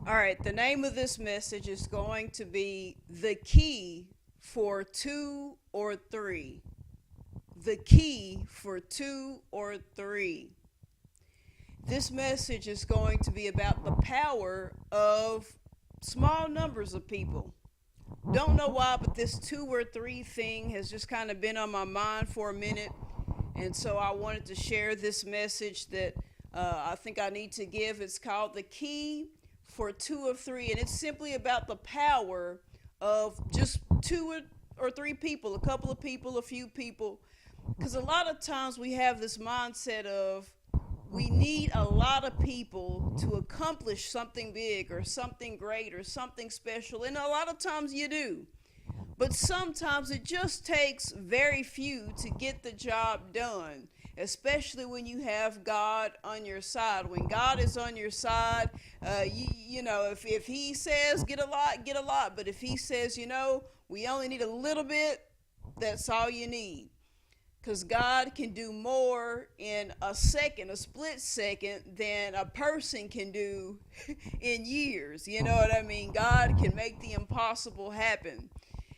All right, the name of this message is going to be The Key for Two or Three. The Key for Two or Three. This message is going to be about the power of small numbers of people. Don't know why, but this two or three thing has just kind of been on my mind for a minute. And so I wanted to share this message that I think I need to give. It's called The Key for Two or Three. And it's simply about the power of just two or three people, a couple of people, a few people. Because a lot of times we have this mindset of we need a lot of people to accomplish something big or something great or something special. And a lot of times you do. But sometimes it just takes very few to get the job done, especially when you have God on your side. When God is on your side, if He says get a lot, get a lot. But if He says, we only need a little bit, that's all you need. Because God can do more in a second, a split second, than a person can do in years. You know what I mean? God can make the impossible happen.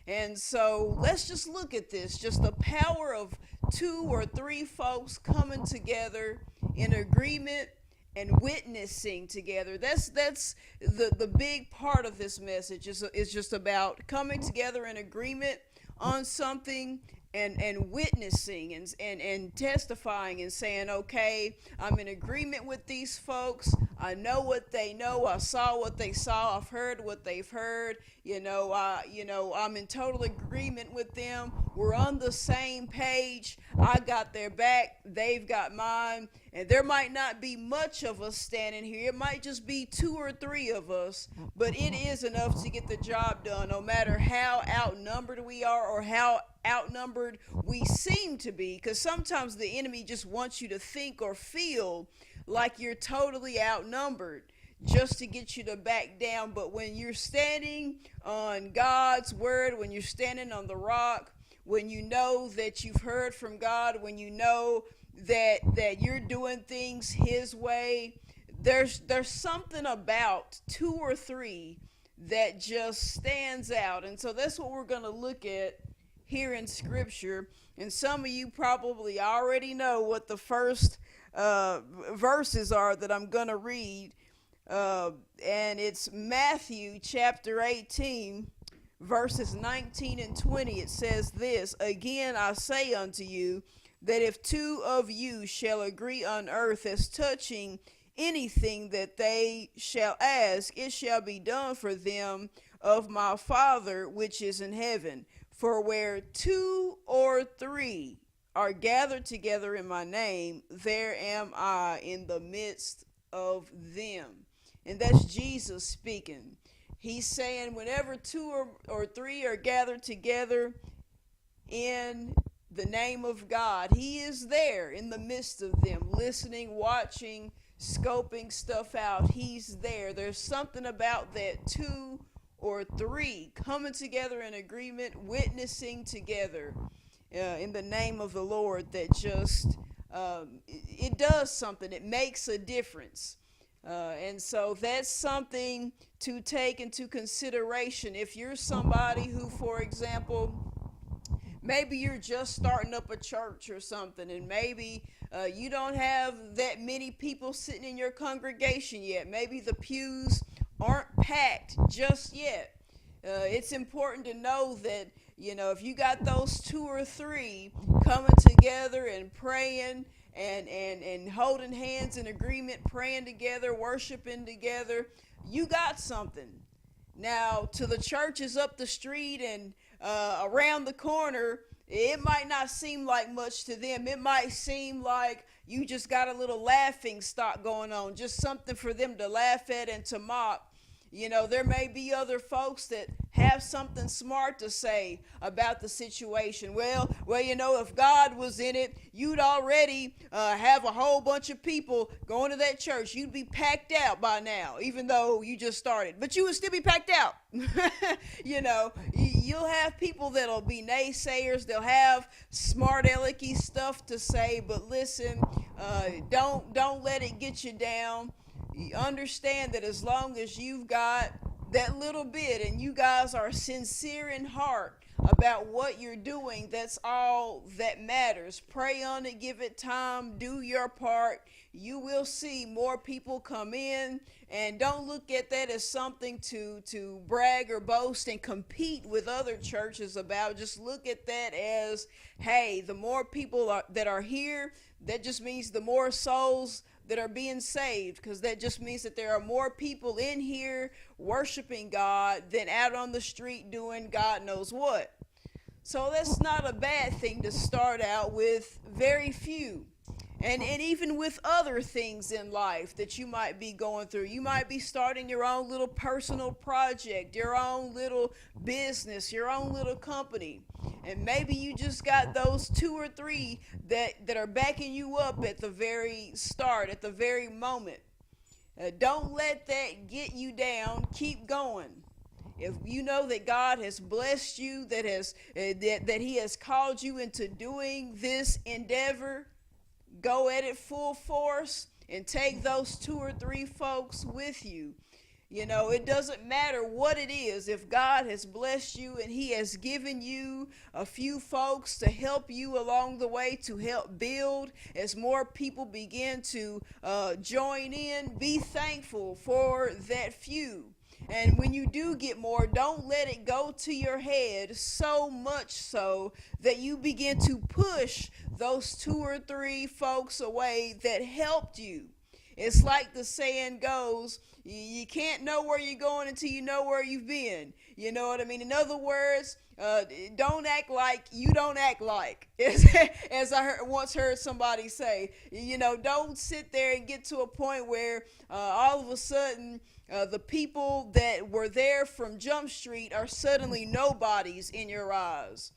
And so let's just look at this, just the power of two or three folks coming together in agreement and witnessing together. That's the big part of this message is just about coming together in agreement on something and witnessing and testifying and saying, okay, I'm in agreement with these folks. I know what they know. I saw what they saw. I've heard what they've heard. I'm in total agreement with them. We're on the same page. I got their back. They've got mine. And there might not be much of us standing here. It might just be two or three of us, but it is enough to get the job done, no matter how outnumbered we are or how outnumbered we seem to be. Because sometimes the enemy just wants you to think or feel like you're totally outnumbered just to get you to back down. But when you're standing on God's word, when you're standing on the rock, when you know that you've heard from God, when you know that you're doing things His way, there's something about two or three that just stands out. And so that's what we're going to look at here in Scripture. And some of you probably already know what the first verses are that I'm going to read. And it's Matthew chapter 18, verses 19 and 20. It says this: Again I say unto you, that if two of you shall agree on earth as touching anything that they shall ask, it shall be done for them of my Father which is in heaven. For where two or three are gathered together in my name, there am I in the midst of them. And that's Jesus speaking. He's saying whenever two or three are gathered together in the name of God, He is there in the midst of them, listening, watching, scoping stuff out. He's there. There's something about that two or three coming together in agreement, witnessing together in the name of the Lord that just, it does something. It makes a difference. And so that's something to take into consideration. If you're somebody who, for example, maybe you're just starting up a church or something, and maybe you don't have that many people sitting in your congregation yet. Maybe the pews aren't packed just yet. It's important to know that, if you got those two or three coming together and praying and holding hands in agreement, praying together, worshiping together, you got something. Now, to the churches up the street and around the corner, it might not seem like much to them. It might seem like you just got a little laughing stock going on, just something for them to laugh at and to mock. There may be other folks that have something smart to say about the situation. Well, if God was in it, you'd already have a whole bunch of people going to that church. You'd be packed out by now, even though you just started. But you would still be packed out. You'll have people that'll be naysayers. They'll have smart alecky stuff to say. But listen, don't let it get you down. You understand that as long as you've got that little bit and you guys are sincere in heart about what you're doing, that's all that matters. Pray on it, give it time, do your part. You will see more people come in, and don't look at that as something to brag or boast and compete with other churches about. Just look at that as, hey, the more people that are here, that just means the more souls that are being saved, because that just means that there are more people in here worshiping God than out on the street doing God knows what. So that's not a bad thing to start out with very few. And even with other things in life that you might be going through, you might be starting your own little personal project, your own little business, your own little company. And maybe you just got those two or three that are backing you up at the very start, at the very moment. Don't let that get you down. Keep going. If you know that God has blessed you, that He has called you into doing this endeavor, go at it full force and take those two or three folks with you. You know, it doesn't matter what it is. If God has blessed you and He has given you a few folks to help you along the way, to help build, as more people begin to join in, be thankful for that few. And when you do get more, don't let it go to your head so much so that you begin to push those two or three folks away that helped you. It's like the saying goes, you can't know where you're going until you know where you've been. You know what I mean? In other words, don't act like you don't act like. As I once heard somebody say, you know, don't sit there and get to a point where all of a sudden the people that were there from Jump Street are suddenly nobodies in your eyes.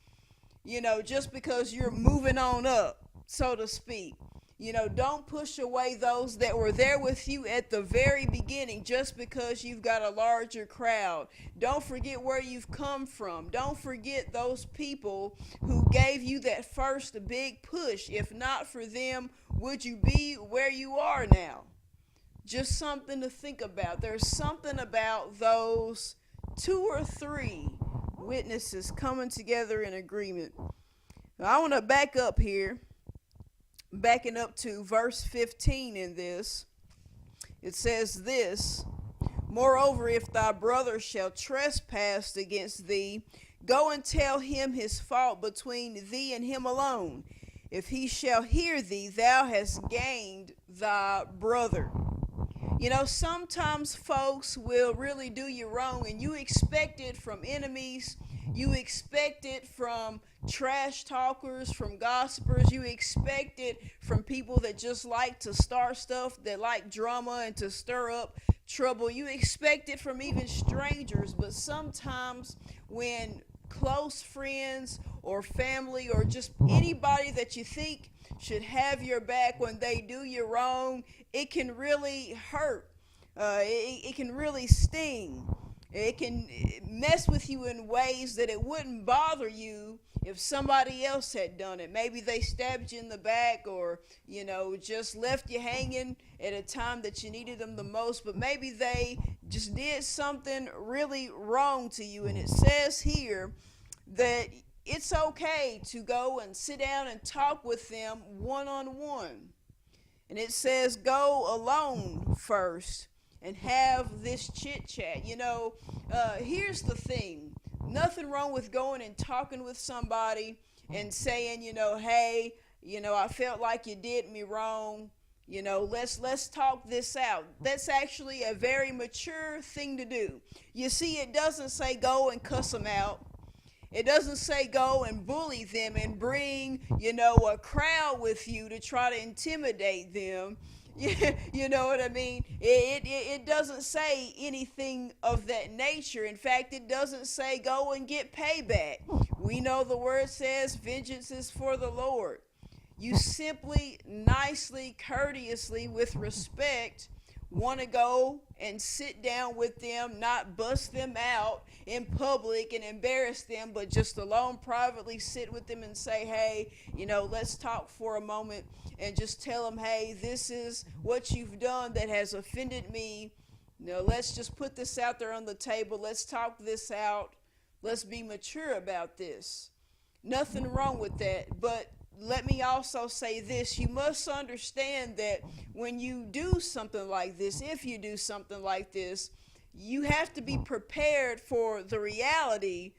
You know, just because you're moving on up, so to speak. You know, don't push away those that were there with you at the very beginning just because you've got a larger crowd. Don't forget where you've come from. Don't forget those people who gave you that first big push. If not for them, would you be where you are now? Just something to think about. There's something about those two or three witnesses coming together in agreement. Now, I want to back up here. Backing up to verse 15 in this, it says this: Moreover, if thy brother shall trespass against thee, go and tell him his fault between thee and him alone. If he shall hear thee, thou hast gained thy brother. You know, sometimes folks will really do you wrong, and you expect it from enemies. You expect it from trash talkers, from gossipers. You expect it from people that just like to start stuff, that like drama and to stir up trouble. You expect it from even strangers. But sometimes when close friends or family or just anybody that you think should have your back, when they do you wrong, it can really hurt. It can really sting. It can mess with you in ways that it wouldn't bother you if somebody else had done it. Maybe they stabbed you in the back, or, you know, just left you hanging at a time that you needed them the most. But maybe they just did something really wrong to you. And it says here that it's okay to go and sit down and talk with them one-on-one. And it says go alone first and have this chit chat. You know, here's the thing. Nothing wrong with going and talking with somebody and saying, you know, hey, you know, I felt like you did me wrong. You know, let's talk this out. That's actually a very mature thing to do. You see, it doesn't say go and cuss them out. It doesn't say go and bully them and bring, you know, a crowd with you to try to intimidate them. You know what I mean? It doesn't say anything of that nature. In fact, it doesn't say go and get payback. We know the word says vengeance is for the Lord. You simply, nicely, courteously, with respect, want to go and sit down with them, not bust them out in public and embarrass them, but just alone privately sit with them and say, hey, let's talk for a moment, and just tell them, hey, this is what you've done that has offended me. Let's just put this out there on the table. Let's talk this out. Let's be mature about this. Nothing wrong with that. But let me also say this. You must understand that when you do something like this, if you do something like this, you have to be prepared for the reality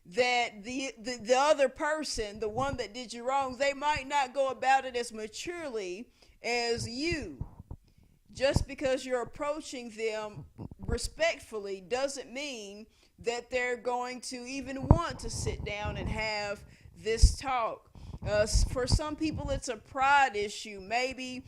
that the other person, the one that did you wrong, they might not go about it as maturely as you. Just because you're approaching them respectfully doesn't mean that they're going to even want to sit down and have this talk. For some people, it's a pride issue. Maybe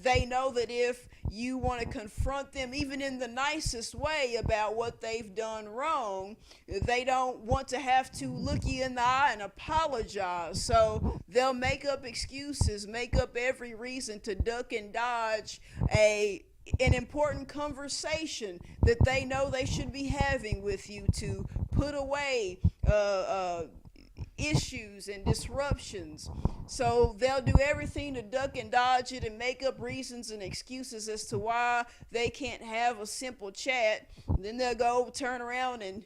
they know that if you want to confront them, even in the nicest way, about what they've done wrong, they don't want to have to look you in the eye and apologize. So they'll make up excuses, make up every reason to duck and dodge an important conversation that they know they should be having with you, to put away issues and disruptions. So they'll do everything to duck and dodge it and make up reasons and excuses as to why they can't have a simple chat. Then they'll go turn around and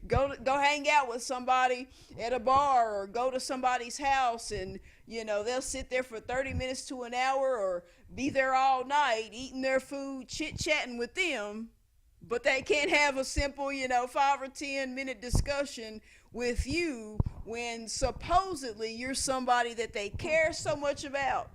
go hang out with somebody at a bar, or go to somebody's house, and they'll sit there for 30 minutes to an hour, or be there all night eating their food, chit-chatting with them, but they can't have a simple 5 or 10 minute discussion with you, when supposedly you're somebody that they care so much about.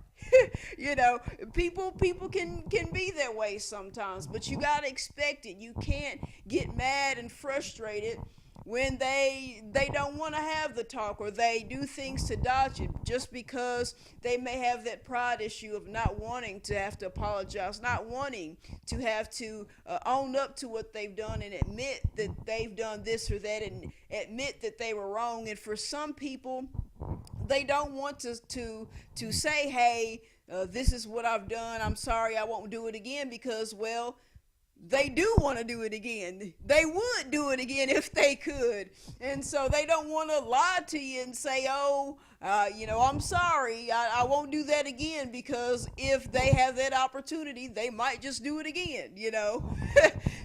People can be that way sometimes, but you got to expect it. You can't get mad and frustrated when they don't want to have the talk, or they do things to dodge it, just because they may have that pride issue of not wanting to have to apologize, not wanting to have to own up to what they've done and admit that they've done this or that, and admit that they were wrong. And for some people, they don't want to say, hey, this is what I've done, I'm sorry, I won't do it again, because, well, they do want to do it again. They would do it again if they could. And so they don't want to lie to you and say, I'm sorry, I won't do that again, because if they have that opportunity, they might just do it again,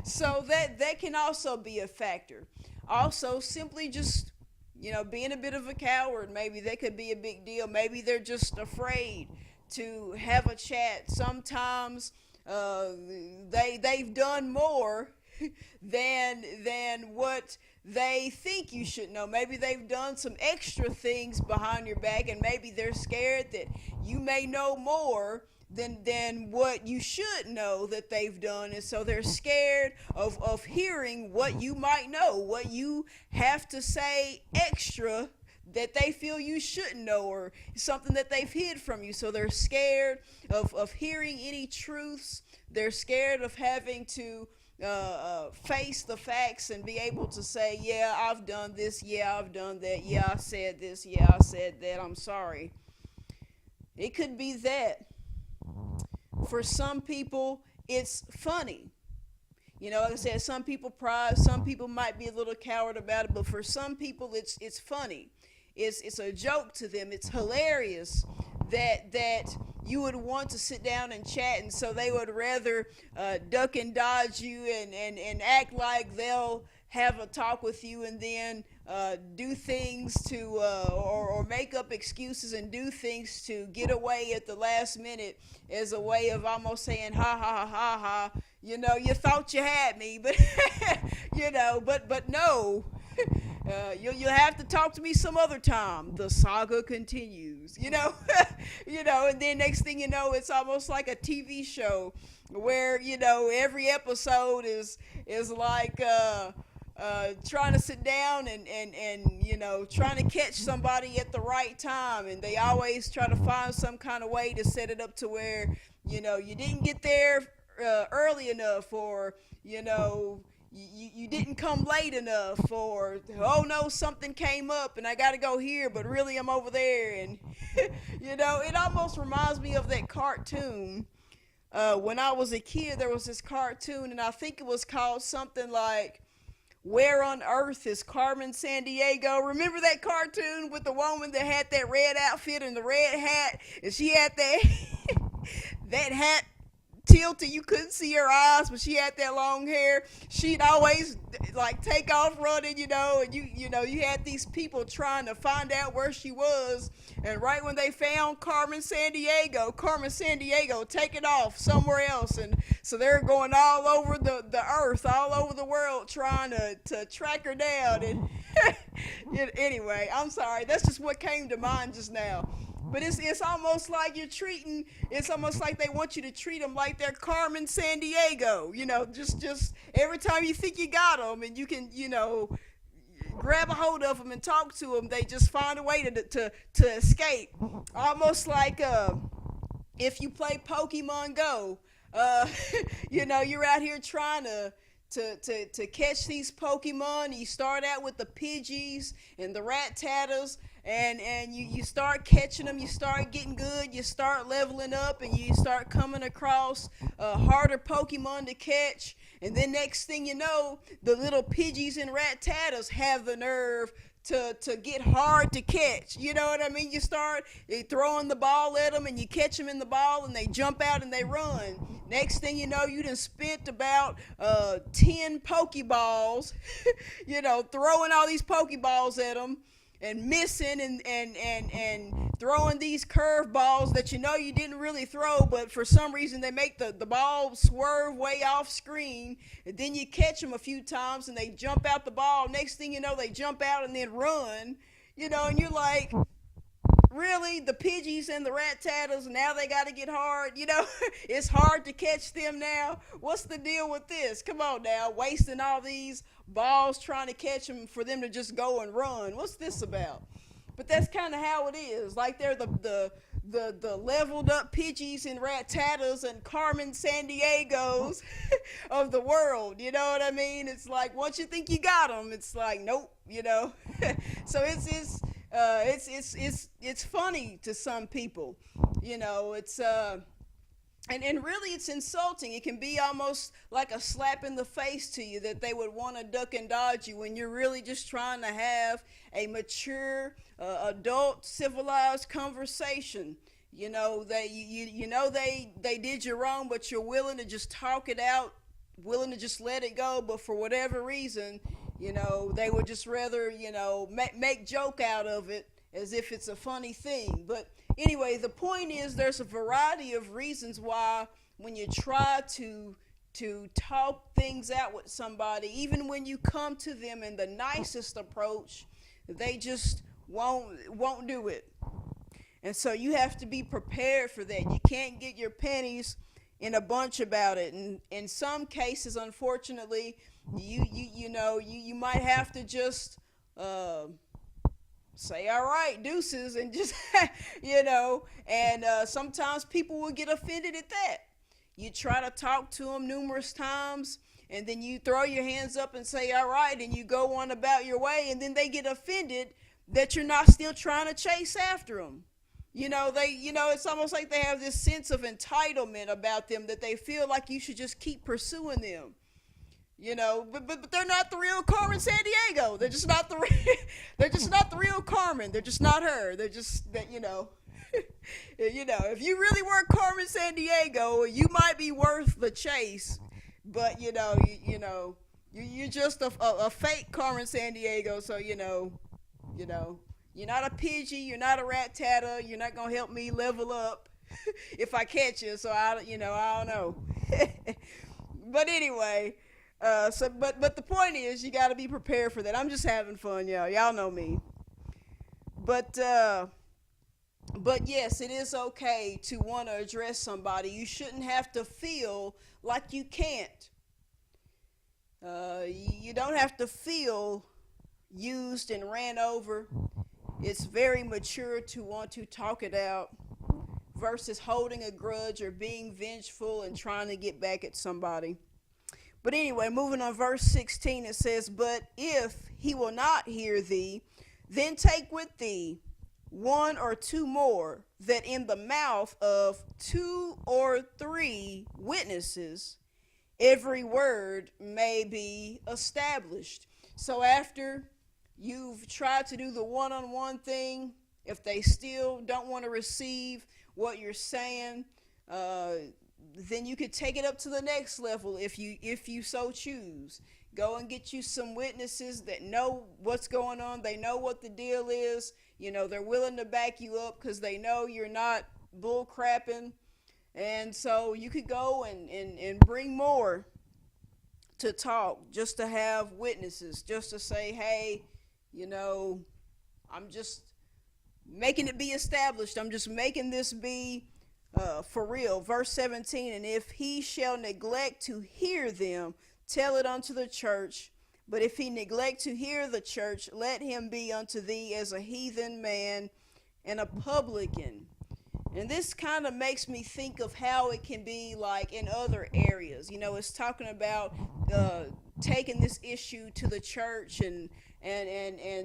So that can also be a factor. Also, simply just, being a bit of a coward, maybe that could be a big deal. Maybe they're just afraid to have a chat. Sometimes they've done more than what they think you should know. Maybe they've done some extra things behind your back, and maybe they're scared that you may know more than what you should know that they've done. And so they're scared of hearing what you might know, what you have to say extra that they feel you shouldn't know, or something that they've hid from you. So they're scared of hearing any truths. They're scared of having to face the facts and be able to say, yeah, I've done this, yeah, I've done that, yeah, I said this, yeah, I said that, I'm sorry. It could be that. For some people, it's funny. Like I said, some people pride, some people might be a little coward about it, but for some people, it's funny. It's a joke to them. It's hilarious that you would want to sit down and chat, and so they would rather duck and dodge you and act like they'll have a talk with you, and then do things to or make up excuses and do things to get away at the last minute, as a way of almost saying, ha ha ha ha, you thought you had me, but but no. You'll have to talk to me some other time. The saga continues, and then next thing you know, it's almost like a TV show where, every episode is like trying to sit down and trying to catch somebody at the right time, and they always try to find some kind of way to set it up to where, you didn't get there early enough, or, you didn't come late enough, or, oh no, something came up and I gotta go here, but really I'm over there. And it almost reminds me of that cartoon when I was a kid, there was this cartoon, and I think it was called something like "Where on Earth is Carmen Sandiego?" Remember that cartoon with the woman that had that red outfit and the red hat, and she had that that hat tilted, you couldn't see her eyes, but she had that long hair. She'd always like take off running, and you had these people trying to find out where she was, and right when they found Carmen Sandiego taking off somewhere else, and so they're going all over the earth, all over the world, trying to track her down. And anyway, I'm sorry, that's just what came to mind just now. But it's almost like it's almost like they want you to treat them like they're Carmen Sandiego. Just every time you think you got them and you can, grab a hold of them and talk to them, they just find a way to escape. Almost like if you play Pokemon Go, you're out here trying to catch these Pokemon. You start out with the Pidgeys and the Rattatas, and you start catching them, you start getting good, you start leveling up, and you start coming across harder Pokemon to catch, and then next thing you know, the little Pidgeys and Rattatas have the nerve to get hard to catch. You know what I mean? You start throwing the ball at them, and you catch them in the ball, and they jump out and they run. Next thing you know, you done spent about 10 Pokeballs, throwing all these Pokeballs at them, and missing and throwing these curveballs that you didn't really throw, but for some reason they make the ball swerve way off screen, and then you catch them a few times and they jump out the ball. Next thing you know, they jump out and then run, and you're like, really? The Pidgeys and the Rattatas, now they got to get hard? It's hard to catch them now? What's the deal with this? Come on now, wasting all these balls trying to catch them for them to just go and run. What's this about? But that's kind of how it is. Like they're the leveled up Pidgeys and Rattatas and Carmen Sandiegos of the world. You know what I mean? It's like once you think you got them, it's like nope. So it's funny to some people. It's and really it's insulting. It can be almost like a slap in the face to you that they would want to duck and dodge you when you're really just trying to have a mature, adult, civilized conversation. They did you wrong, but you're willing to just talk it out, willing to just let it go. But for whatever reason, they would just rather, make joke out of it as if it's a funny thing. But anyway, the point is there's a variety of reasons why when you try to talk things out with somebody, even when you come to them in the nicest approach, they just won't do it. And so you have to be prepared for that. You can't get your panties in a bunch about it. And in some cases, unfortunately, you might have to just say all right, deuces, and just and sometimes people will get offended at that. You try to talk to them numerous times, and then you throw your hands up and say all right, and you go on about your way, and then they get offended that you're not still trying to chase after them. It's almost like they have this sense of entitlement about them, that they feel like you should just keep pursuing them. But they're not the real Carmen Sandiego. They're just not they're just not the real Carmen. They're just not her. They're just that. If you really were Carmen Sandiego, you might be worth the chase. But you're just a fake Carmen Sandiego. So you're not a Pidgey. You're not a Rattata. You're not gonna help me level up if I catch you. So I don't know. But anyway. But the point is, you got to be prepared for that. I'm just having fun, y'all. Y'all know me. But yes, it is okay to want to address somebody. You shouldn't have to feel like you can't. You don't have to feel used and ran over. It's very mature to want to talk it out versus holding a grudge or being vengeful and trying to get back at somebody. But anyway, moving on, verse 16, it says, "But if he will not hear thee, then take with thee one or two more, that in the mouth of two or three witnesses every word may be established. So after you've tried to do the one-on-one thing, if they still don't want to receive what you're saying, uh, then you could take it up to the next level if you so choose. Go and get you some witnesses that know what's going on. They know what the deal is. They're willing to back you up because they know you're not bull crapping. And so you could go and bring more to talk, just to have witnesses, just to say, hey, I'm just making it be established. I'm just making this be for real. Verse 17, and if he shall neglect to hear them, tell it unto the church. But if he neglect to hear the church, let him be unto thee as a heathen man and a publican. And this kind of makes me think of how it can be like in other areas. It's talking about taking this issue to the church and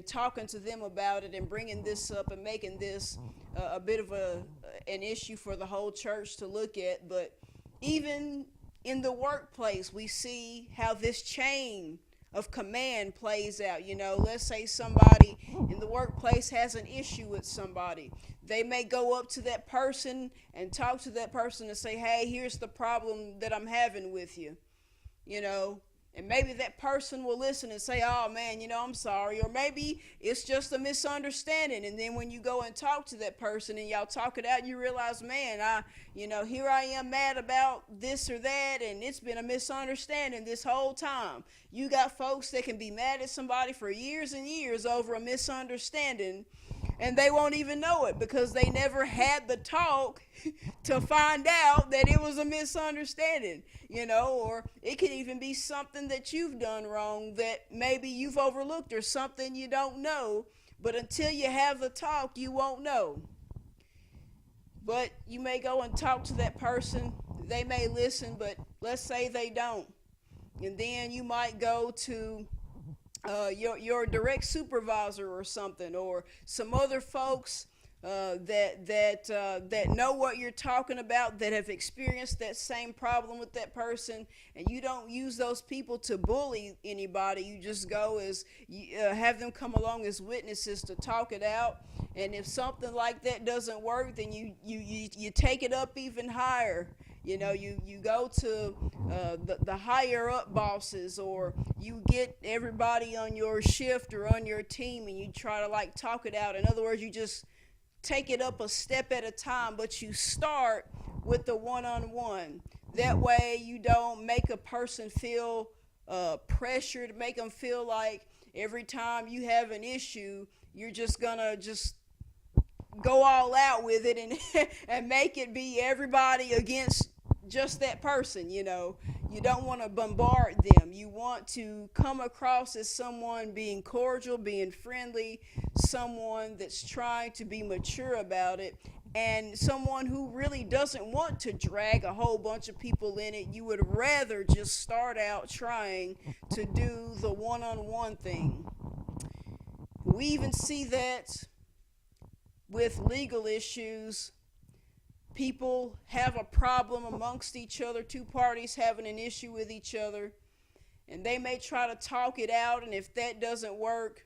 talking to them about it and bringing this up and making this a bit of an issue for the whole church to look at. But even in the workplace, we see how this chain of command plays out. Let's say somebody in the workplace has an issue with somebody. They may go up to that person and talk to that person and say, hey, here's the problem that I'm having with you. And maybe that person will listen and say, oh man, I'm sorry. Or maybe it's just a misunderstanding. And then when you go and talk to that person and y'all talk it out, you realize, man, here I am mad about this or that, and it's been a misunderstanding this whole time. You got folks that can be mad at somebody for years and years over a misunderstanding, and they won't even know it because they never had the talk to find out that it was a misunderstanding, or it could even be something that you've done wrong that maybe you've overlooked, or something you don't know, but until you have the talk, you won't know. But you may go and talk to that person, they may listen, but let's say they don't. And then you might go to your direct supervisor or something, or some other folks that know what you're talking about, that have experienced that same problem with that person. And you don't use those people to bully anybody. You just go as have them come along as witnesses to talk it out. And if something like that doesn't work, then you take it up even higher. You go to the higher up bosses, or you get everybody on your shift or on your team, and you try to talk it out. In other words, you just take it up a step at a time, but you start with the one-on-one. That way you don't make a person feel pressured, make them feel like every time you have an issue, you're just gonna go all out with it and make it be everybody against just that person. You don't want to bombard them. You want to come across as someone being cordial, being friendly, someone that's trying to be mature about it, and someone who really doesn't want to drag a whole bunch of people in it. You would rather just start out trying to do the one-on-one thing. We even see that with legal issues. People have a problem amongst each other, two parties having an issue with each other, and they may try to talk it out, and if that doesn't work,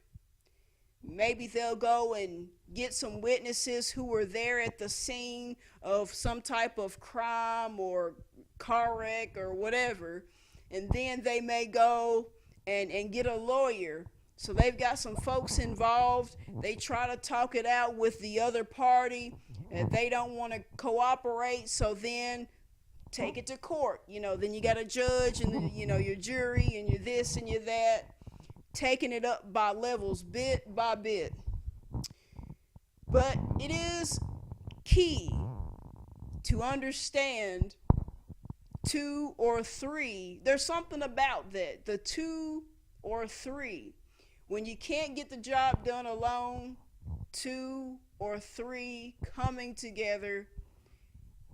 maybe they'll go and get some witnesses who were there at the scene of some type of crime or car wreck or whatever, and then they may go and get a lawyer. So they've got some folks involved. They try to talk it out with the other party, and they don't want to cooperate. So then take it to court. Then you got a judge and your jury and your this and your that, taking it up by levels, bit by bit. But it is key to understand two or three. There's something about that, the two or three. When you can't get the job done alone, two or three coming together,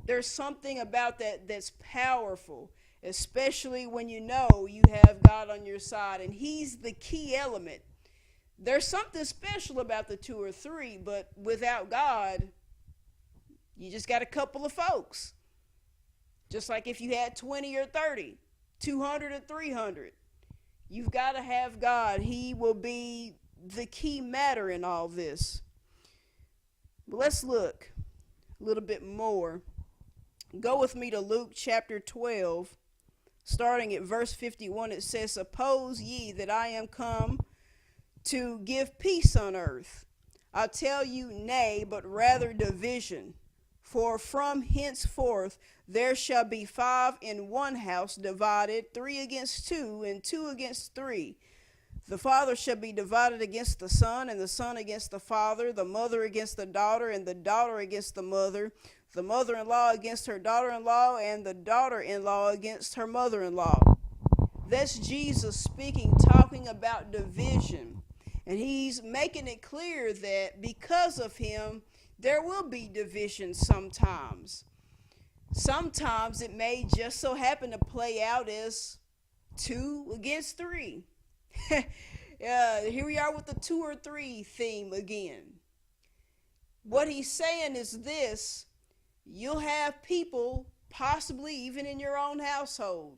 there's something about that that's powerful, especially when you know you have God on your side, and He's the key element There's something special about the two or three, but without God, you just got a couple of folks. Just like if you had 20 or 30, 200 or 300, you've got to have God. He will be the key matter in all this. But let's look a little bit more. Go with me to Luke chapter 12, starting at verse 51. It says, "Suppose ye that I am come to give peace on earth? I tell you, nay, but rather division. For from henceforth there shall be 5 in one house divided, 3 against 2, and 2 against 3. The father shall be divided against the son, and the son against the father, the mother against the daughter, and the daughter against the mother-in-law against her daughter-in-law, and the daughter-in-law against her mother-in-law." That's Jesus speaking, talking about division. And he's making it clear that because of him, there will be division sometimes. Sometimes it may just so happen to play out as 2 against 3. Here we are with the 2 or 3 theme again. What he's saying is this: you'll have people, possibly even in your own household,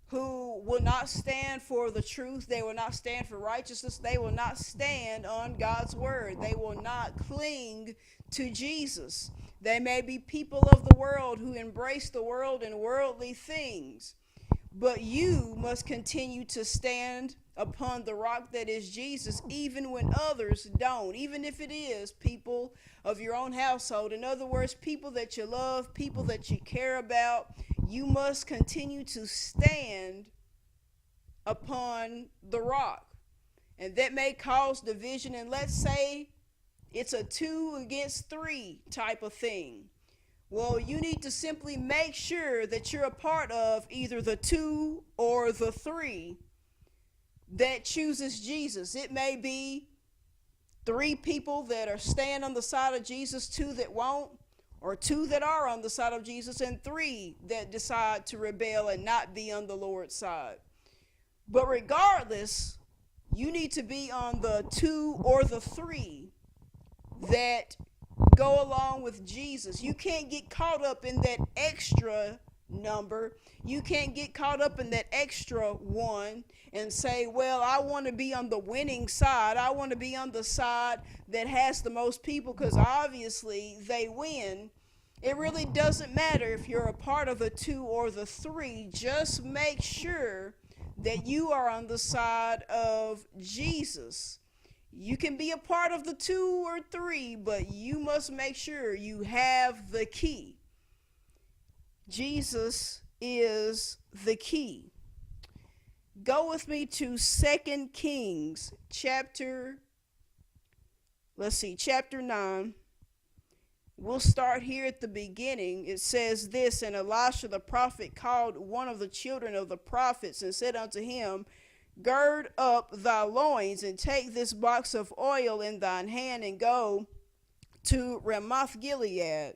who will not stand for the truth. They will not stand for righteousness. They will not stand on God's word. They will not cling to Jesus. They may be people of the world who embrace the world and worldly things. But you must continue to stand upon the rock that is Jesus, even when others don't, even if it is people of your own household. In other words, people that you love, people that you care about. You must continue to stand upon the rock. And that may cause division. And let's say it's a 2 against 3 type of thing. Well, you need to simply make sure that you're a part of either the 2 or the 3 that chooses Jesus. It may be 3 people that are staying on the side of Jesus, 2 that won't, or 2 that are on the side of Jesus, and 3 that decide to rebel and not be on the Lord's side. But regardless, you need to be on the 2 or the 3 that go along with Jesus. You can't get caught up in that extra number. You can't get caught up in that extra 1 and say, well, I want to be on the winning side. I want to be on the side that has the most people because obviously they win. It really doesn't matter if you're a part of the 2 or the 3. Just make sure that you are on the side of Jesus. You can be a part of the 2 or 3, but you must make sure you have the key. Jesus is the key. Go with me to 2 Kings chapter 9. We'll start here at the beginning. It says this: "And Elisha the prophet called one of the children of the prophets and said unto him, Gird up thy loins, and take this box of oil in thine hand, and go to Ramoth Gilead.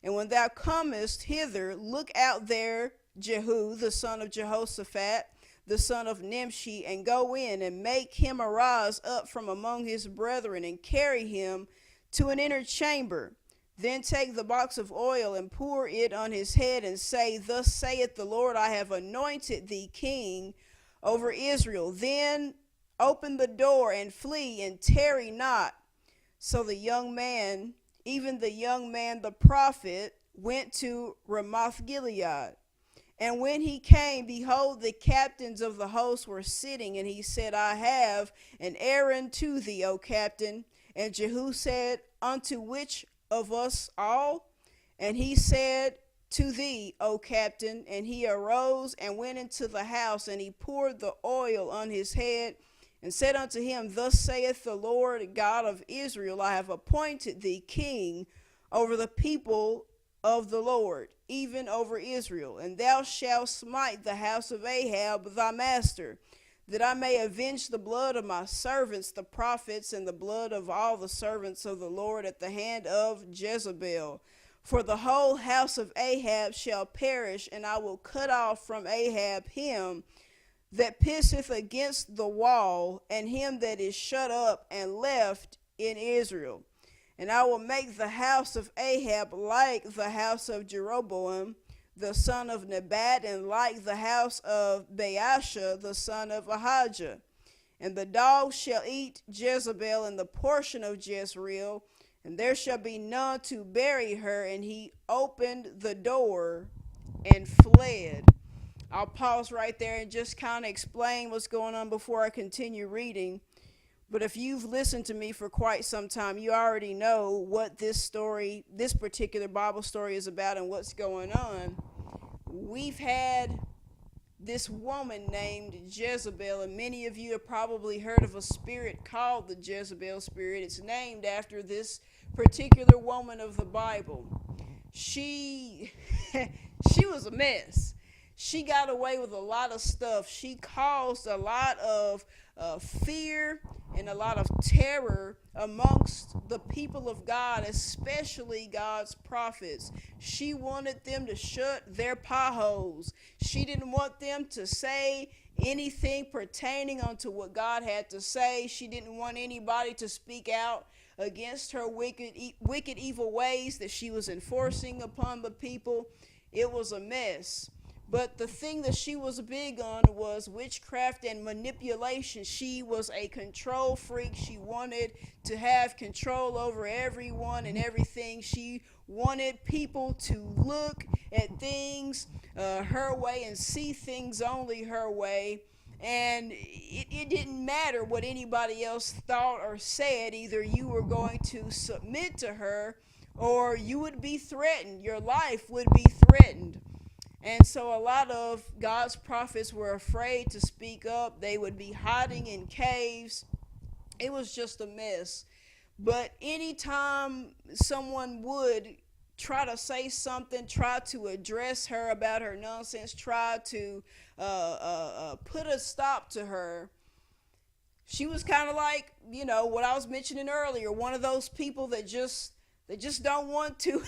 And when thou comest hither, look out there Jehu, the son of Jehoshaphat, the son of Nimshi, and go in, and make him arise up from among his brethren, and carry him to an inner chamber. Then take the box of oil, and pour it on his head, and say, Thus saith the Lord, I have anointed thee king over Israel. Then open the door and flee, and tarry not. So the young man, even the young man the prophet, went to Ramoth Gilead. And when he came, behold, the captains of the host were sitting, and he said, I have an errand to thee, O captain. And Jehu said, Unto which of us all? And he said, To thee, O captain. And he arose and went into the house, and he poured the oil on his head, and said unto him, Thus saith the Lord God of Israel, I have appointed thee king over the people of the Lord, even over Israel. And thou shalt smite the house of Ahab thy master, that I may avenge the blood of my servants the prophets, and the blood of all the servants of the Lord at the hand of Jezebel. For the whole house of Ahab shall perish, and I will cut off from Ahab him that pisseth against the wall, and him that is shut up and left in Israel. And I will make the house of Ahab like the house of Jeroboam the son of Nebat, and like the house of Baasha the son of Ahijah. And the dogs shall eat Jezebel in the portion of Jezreel, and there shall be none to bury her. And he opened the door and fled. I'll pause right there and just kind of explain what's going on before I continue reading. But if you've listened to me for quite some time, you already know what this story, this particular Bible story is about and what's going on. We've had this woman named Jezebel, and many of you have probably heard of a spirit called the Jezebel spirit. It's named after this particular woman of the Bible. She was a mess. She got away with a lot of stuff. She caused a lot of fear and a lot of terror amongst the people of God, especially God's prophets. She wanted them to shut their potholes. She didn't want them to say anything pertaining unto what God had to say. She didn't want anybody to speak out against her wicked, evil ways that she was enforcing upon the people. It was a mess. But the thing that she was big on was witchcraft and manipulation. She was a control freak. She wanted to have control over everyone and everything. She wanted people to look at things her way and see things only her way. And it didn't matter what anybody else thought or said. Either you were going to submit to her or you would be threatened. Your life would be threatened. And so a lot of God's prophets were afraid to speak up. They would be hiding in caves. It was just a mess. But anytime someone would try to say something, try to address her about her nonsense, try to put a stop to her, she was kind of like, what I was mentioning earlier, one of those people that just don't want to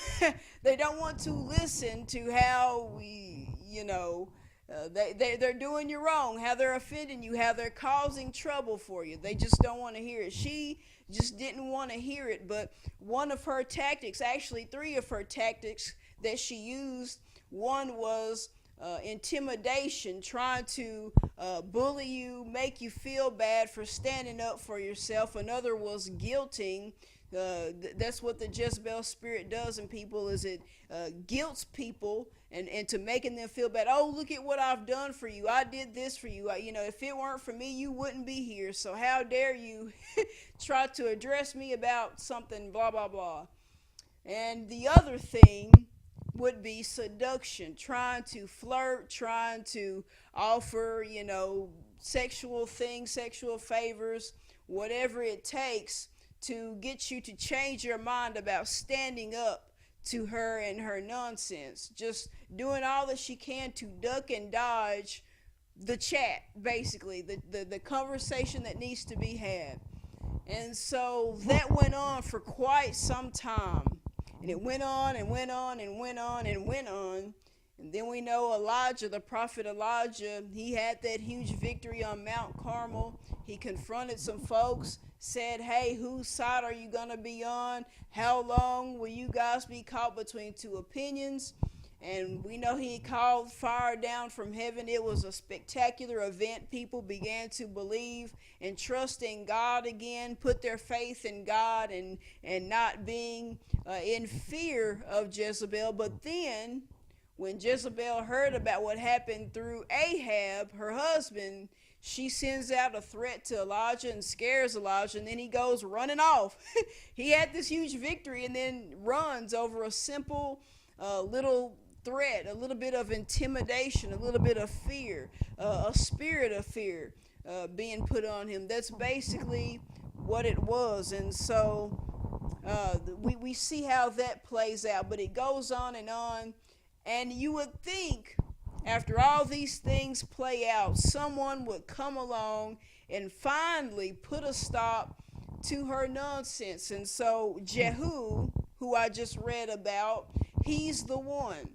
they don't want to listen to how they're doing you wrong, how they're offending you, how they're causing trouble for you. They just don't want to hear it. She just didn't want to hear it. But one of her tactics, actually three of her tactics that she used, one was intimidation, trying to bully you, make you feel bad for standing up for yourself. Another was guilting. That's what the Jezebel spirit does in people, is it guilts people and to making them feel bad. Oh, look at what I've done for you. I did this for you. If it weren't for me, you wouldn't be here. So how dare you try to address me about something, blah, blah, blah. And the other thing would be seduction, trying to flirt, trying to offer, sexual things, sexual favors, whatever it takes to get you to change your mind about standing up to her and her nonsense. Just doing all that she can to duck and dodge the chat, basically, the conversation that needs to be had. And so that went on for quite some time. And it went on and went on and went on and went on. And then we know Elijah, the prophet Elijah, he had that huge victory on Mount Carmel. He confronted some folks, said, hey, whose side are you going to be on? How long will you guys be caught between two opinions? And we know he called fire down from heaven. It was a spectacular event. People began to believe and trust in God again, put their faith in God and not being in fear of Jezebel. But then when Jezebel heard about what happened through Ahab, her husband, she sends out a threat to Elijah and scares Elijah, and then he goes running off. He had this huge victory and then runs over a simple little threat, a little bit of intimidation, a little bit of fear, a spirit of fear being put on him. That's basically what it was. And so we see how that plays out, but it goes on, and you would think after all these things play out, someone would come along and finally put a stop to her nonsense. And so Jehu, who I just read about, he's the one.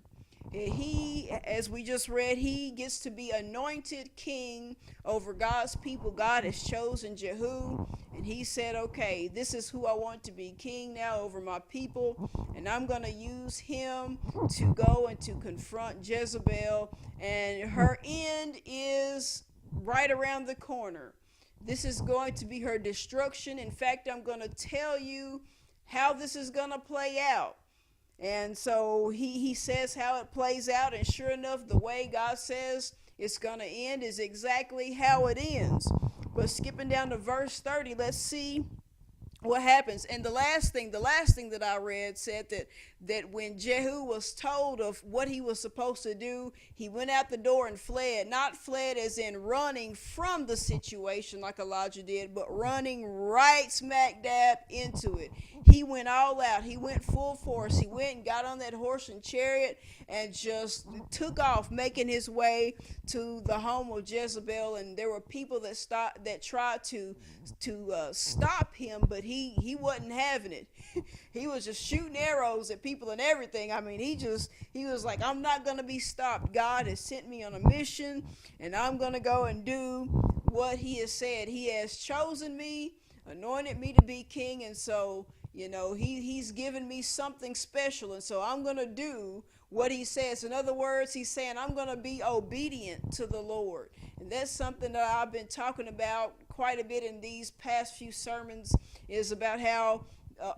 He, as we just read, he gets to be anointed king over God's people. God has chosen Jehu, and he said, okay, this is who I want to be king now over my people, and I'm going to use him to go and to confront Jezebel, and her end is right around the corner. This is going to be her destruction. In fact, I'm going to tell you how this is going to play out. And so he says how it plays out, and sure enough, the way God says it's going to end is exactly how it ends. But skipping down to verse 30, let's see what happens. And the last thing that I read said that when Jehu was told of what he was supposed to do, he went out the door and fled. Not fled as in running from the situation like Elijah did, but running right smack dab into it. He went all out. He went full force. He went and got on that horse and chariot and just took off, making his way to the home of Jezebel. And there were people that tried to stop him, but he wasn't having it. He was just shooting arrows at people and everything. I mean, he was like, I'm not going to be stopped. God has sent me on a mission, and I'm going to go and do what he has said. He has chosen me, anointed me to be king, and so, he's given me something special, and so I'm going to do what he says. In other words, he's saying, I'm going to be obedient to the Lord. And that's something that I've been talking about quite a bit in these past few sermons, is about how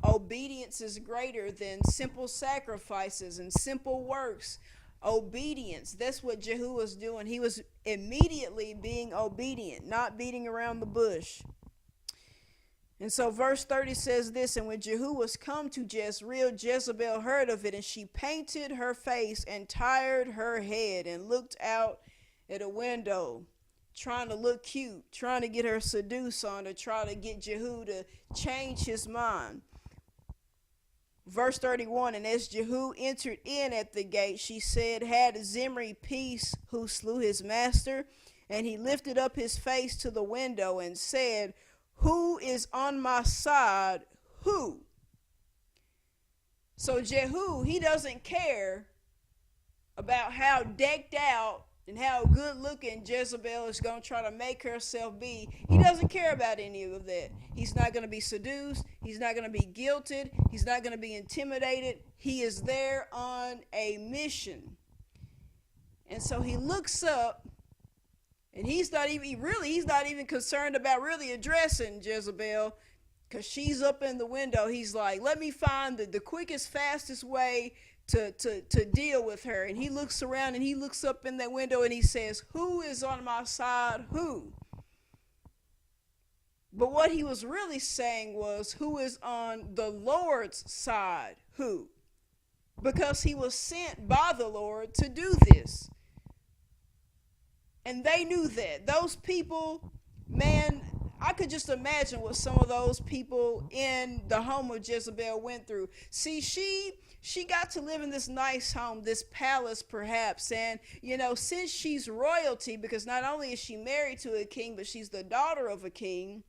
obedience is greater than simple sacrifices and simple works. Obedience, that's what Jehu was doing. He was immediately being obedient, not beating around the bush. And so verse 30 says this, and when Jehu was come to Jezreel, Jezebel heard of it, and she painted her face and tired her head and looked out at a window, trying to look cute, trying to get her seduced on, to try to get Jehu to change his mind. Verse 31, and as Jehu entered in at the gate, she said, had Zimri peace who slew his master? And he lifted up his face to the window and said, who is on my side? Who? So Jehu, he doesn't care about how decked out and how good looking Jezebel is going to try to make herself be. He doesn't care about any of that. He's not going to be seduced. He's not going to be guilted. He's not going to be intimidated. He is there on a mission. And so he looks up, and he's not even concerned about really addressing Jezebel, because she's up in the window. He's like, let me find the quickest, fastest way to deal with her. And he looks around and he looks up in that window and he says, who is on my side? Who? But what he was really saying was, who is on the Lord's side? Who? Because he was sent by the Lord to do this. And they knew that. Those people, man, I could just imagine what some of those people in the home of Jezebel went through. See, she got to live in this nice home, this palace perhaps. And, since she's royalty, because not only is she married to a king, but she's the daughter of a king,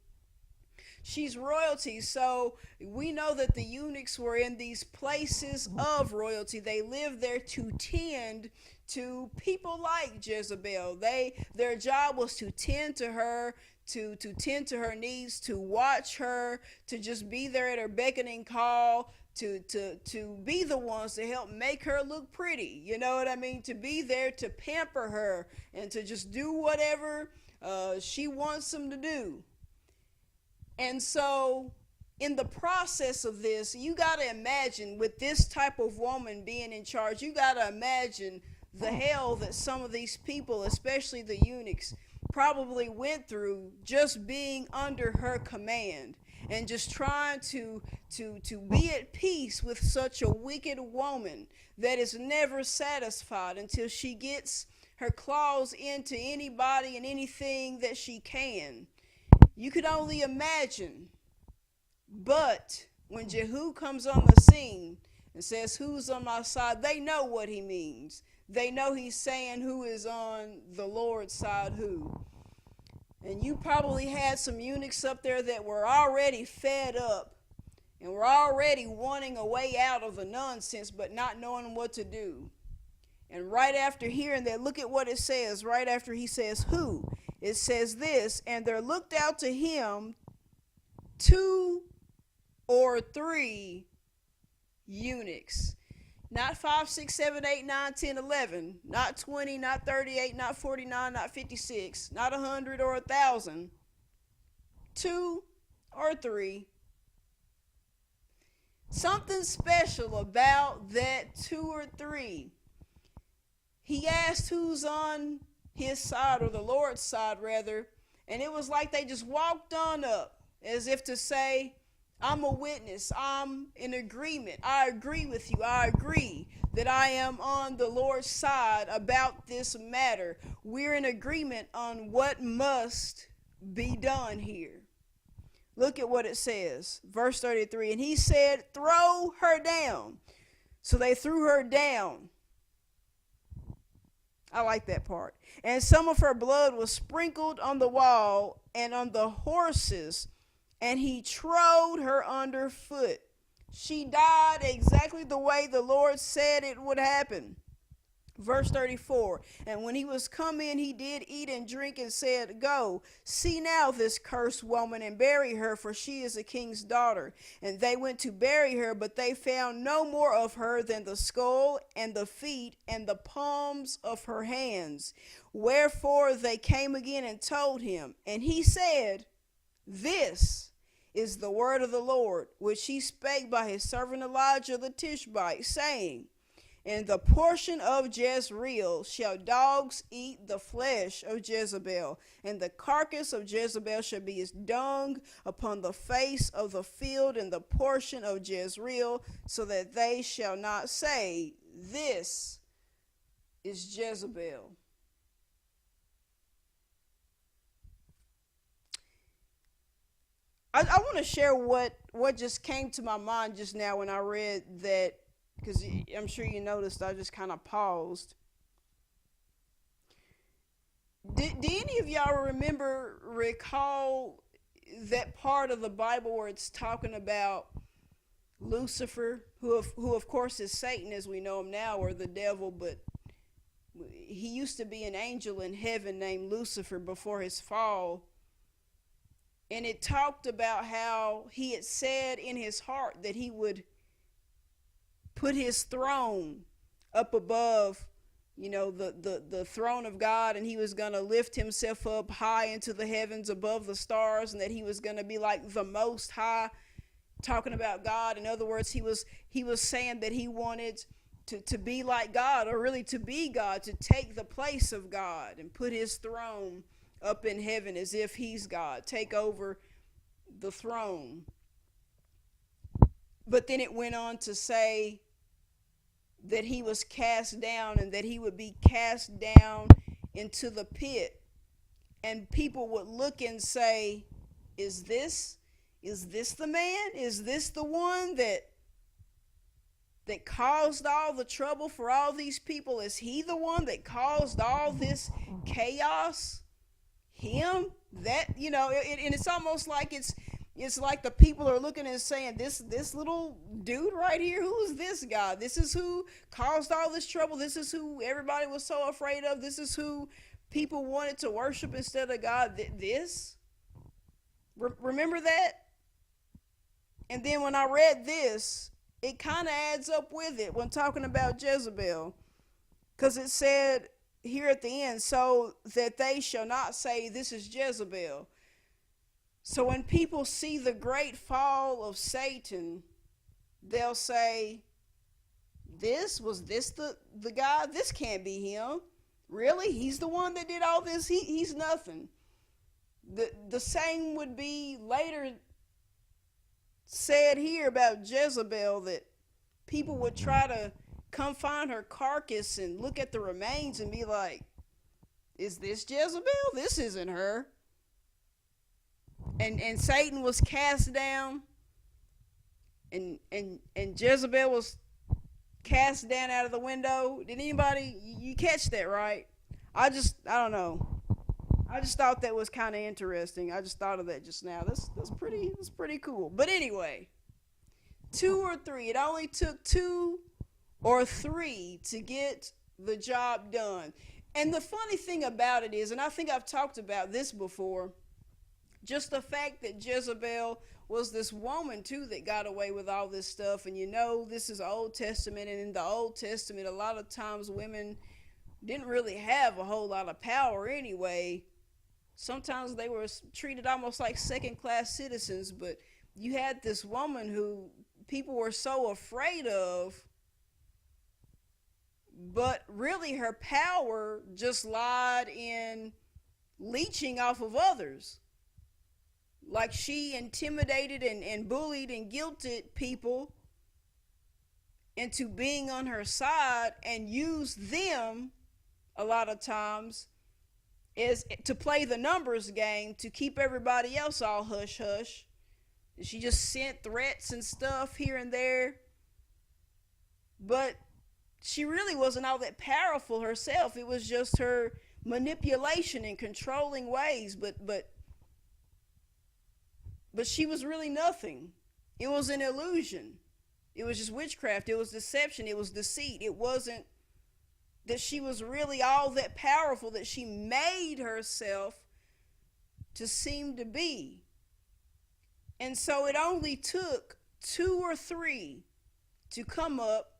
she's royalty. So we know that the eunuchs were in these places of royalty. They lived there to tend to people like Jezebel. Their job was to tend to her, to tend to her needs, to watch her, to just be there at her beckoning call, to be the ones to help make her look pretty. You know what I mean? To be there to pamper her and to just do whatever she wants them to do. And so in the process of this, you got to imagine, with this type of woman being in charge, you got to imagine the hell that some of these people, especially the eunuchs, probably went through just being under her command and just trying to be at peace with such a wicked woman that is never satisfied until she gets her claws into anybody and anything that she can. You could only imagine. But when Jehu comes on the scene and says, who's on my side, they know what he means. They know he's saying who is on the Lord's side, who. And you probably had some eunuchs up there that were already fed up and were already wanting a way out of the nonsense, but not knowing what to do. And right after hearing that, look at what it says right after he says who. It says this, and there looked out to him 2 or 3 eunuchs. Not 5, 6, 7, 8, 9, 10, 11. Not 20, not 38, not 49, not 56, not 100 or 1,000. 2 or 3. Something special about that 2 or 3. He asked who's on his side, or the Lord's side rather, and it was like they just walked on up as if to say, I'm a witness, I'm in agreement, I agree with you, I agree that I am on the Lord's side about this matter. We're in agreement on what must be done here. Look at what it says, verse 33, and he said, throw her down. So they threw her down. I like that part. And some of her blood was sprinkled on the wall and on the horses, and he trod her underfoot. She died exactly the way the Lord said it would happen. Verse 34, and when he was come in, he did eat and drink and said, go, see now this cursed woman and bury her, for she is a king's daughter. And they went to bury her, but they found no more of her than the skull and the feet and the palms of her hands. Wherefore they came again and told him. And he said, this is the word of the Lord, which he spake by his servant Elijah the Tishbite, saying, in the portion of Jezreel shall dogs eat the flesh of Jezebel, and the carcass of Jezebel shall be as dung upon the face of the field in the portion of Jezreel, so that they shall not say, this is Jezebel. I want to share what just came to my mind just now when I read that, because I'm sure you noticed I just kind of paused. Do any of y'all recall that part of the Bible where it's talking about Lucifer, who of course is Satan as we know him now, or the devil, but he used to be an angel in heaven named Lucifer before his fall. And it talked about how he had said in his heart that he would put his throne up above, the throne of God, and he was going to lift himself up high into the heavens above the stars, and that he was going to be like the Most High, talking about God. In other words, he was saying that he wanted to be like God, or really to be God, to take the place of God and put his throne up in heaven as if he's God, take over the throne. But then it went on to say that he was cast down, and that he would be cast down into the pit. And people would look and say, is this the man? Is this the one that caused all the trouble for all these people? Is he the one that caused all this chaos? Him? That, and it's almost like it's like the people are looking and saying, this little dude right here, who is this guy? This is who caused all this trouble. This is who everybody was so afraid of. This is who people wanted to worship instead of God. This? Remember that? And then when I read this, it kind of adds up with it when talking about Jezebel. Because it said here at the end, so that they shall not say, this is Jezebel. So when people see the great fall of Satan, they'll say, was this the guy? This can't be him. Really? He's the one that did all this? He's nothing. The same would be later said here about Jezebel, that people would try to come find her carcass and look at the remains and be like, is this Jezebel? This isn't her. And Satan was cast down, and Jezebel was cast down out of the window. Did anybody, you catch that, right? I don't know. I just thought that was kind of interesting. I just thought of that just now. That's pretty cool. But anyway, 2 or 3. It only took 2 or 3 to get the job done. And the funny thing about it is, and I think I've talked about this before, just the fact that Jezebel was this woman too that got away with all this stuff. And this is Old Testament, and in the Old Testament a lot of times women didn't really have a whole lot of power anyway. Sometimes they were treated almost like second class citizens. But you had this woman who people were so afraid of, but really her power just lied in leeching off of others. Like she intimidated and bullied and guilted people into being on her side, and used them a lot of times is to play the numbers game to keep everybody else all hush hush. She just sent threats and stuff here and there, but she really wasn't all that powerful herself. It was just her manipulation and controlling ways, but she was really nothing. It was an illusion. It was just witchcraft. It was deception. It was deceit. It wasn't that she was really all that powerful that she made herself to seem to be. And so it only took 2 or 3 to come up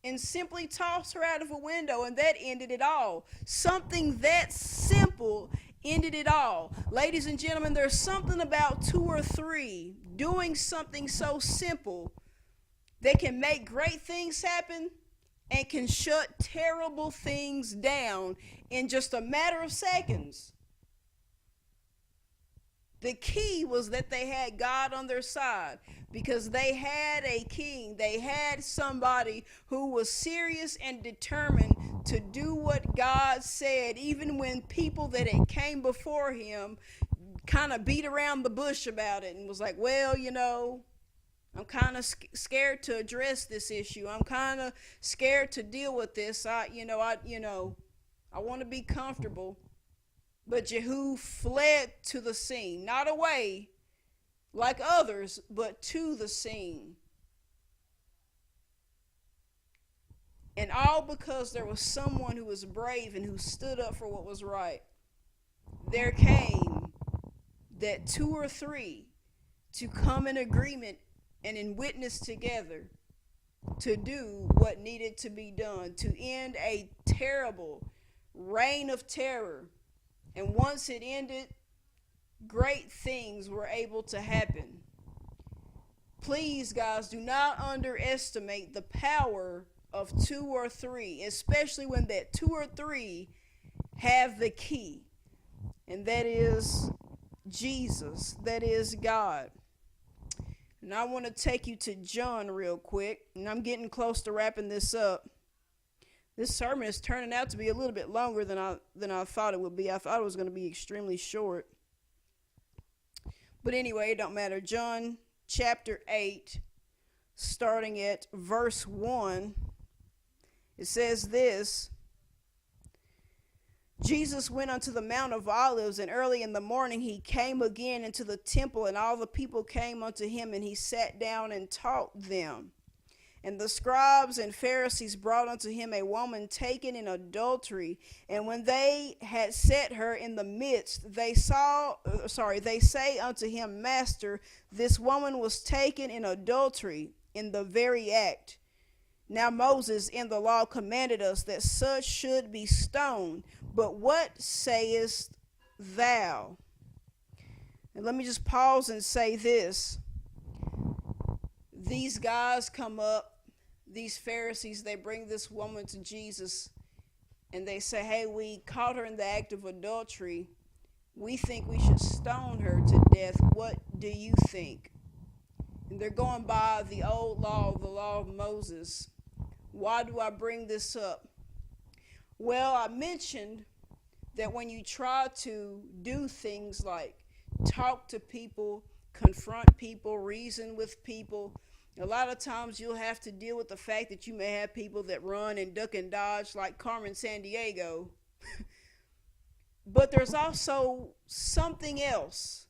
and simply toss her out of a window, and that ended it all. Something that simple ended it all. Ladies and gentlemen, there's something about 2 or 3 doing something so simple that can make great things happen and can shut terrible things down in just a matter of seconds. The key was that they had God on their side, because they had a king. They had somebody who was serious and determined to do what God said, even when people that had came before him kind of beat around the bush about it and was like, well, I'm kind of scared to address this issue. I'm kind of scared to deal with this. I want to be comfortable. But Jehu fled to the scene, not away like others, but to the scene. And all because there was someone who was brave and who stood up for what was right. There came that 2 or 3 to come in agreement and in witness together to do what needed to be done, to end a terrible reign of terror. And once it ended, great things were able to happen. Please, guys, do not underestimate the power of 2 or 3, especially when that 2 or 3 have the key. And that is Jesus. That is God. And I want to take you to John real quick. And I'm getting close to wrapping this up. This sermon is turning out to be a little bit longer than I thought it would be. I thought it was going to be extremely short. But anyway, it don't matter. John chapter 8, starting at verse 1, it says this: Jesus went unto the Mount of Olives, and early in the morning he came again into the temple, and all the people came unto him, and he sat down and taught them. And the scribes and Pharisees brought unto him a woman taken in adultery. And when they had set her in the midst, they say unto him, Master, this woman was taken in adultery in the very act. Now Moses in the law commanded us that such should be stoned. But what sayest thou? And let me just pause and say this. These guys come up, these Pharisees, they bring this woman to Jesus, and they say, hey, we caught her in the act of adultery. We think we should stone her to death. What do you think? And they're going by the old law, the law of Moses. Why do I bring this up? Well, I mentioned that when you try to do things like talk to people, confront people, reason with people, a lot of times you'll have to deal with the fact that you may have people that run and duck and dodge like Carmen Sandiego. But there's also something else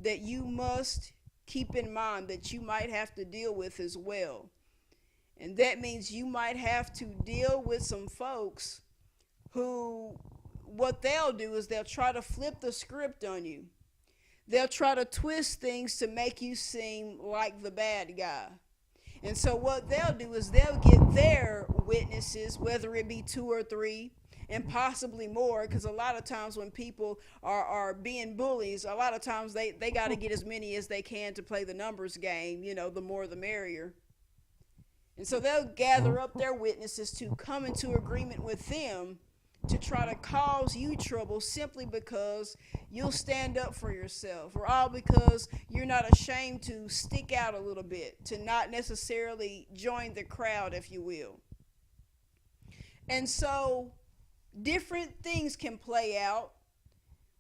that you must keep in mind that you might have to deal with as well. And that means you might have to deal with some folks who, what they'll do is they'll try to flip the script on you. They'll try to twist things to make you seem like the bad guy. And so what they'll do is they'll get their witnesses, whether it be two or three, and possibly more, because a lot of times when people are being bullies, a lot of times they got to get as many as they can to play the numbers game. You know, the more the merrier. And so they'll gather up their witnesses to come into agreement with them to try to cause you trouble simply because you'll stand up for yourself, or all because you're not ashamed to stick out a little bit, to not necessarily join the crowd, if you will. And so different things can play out.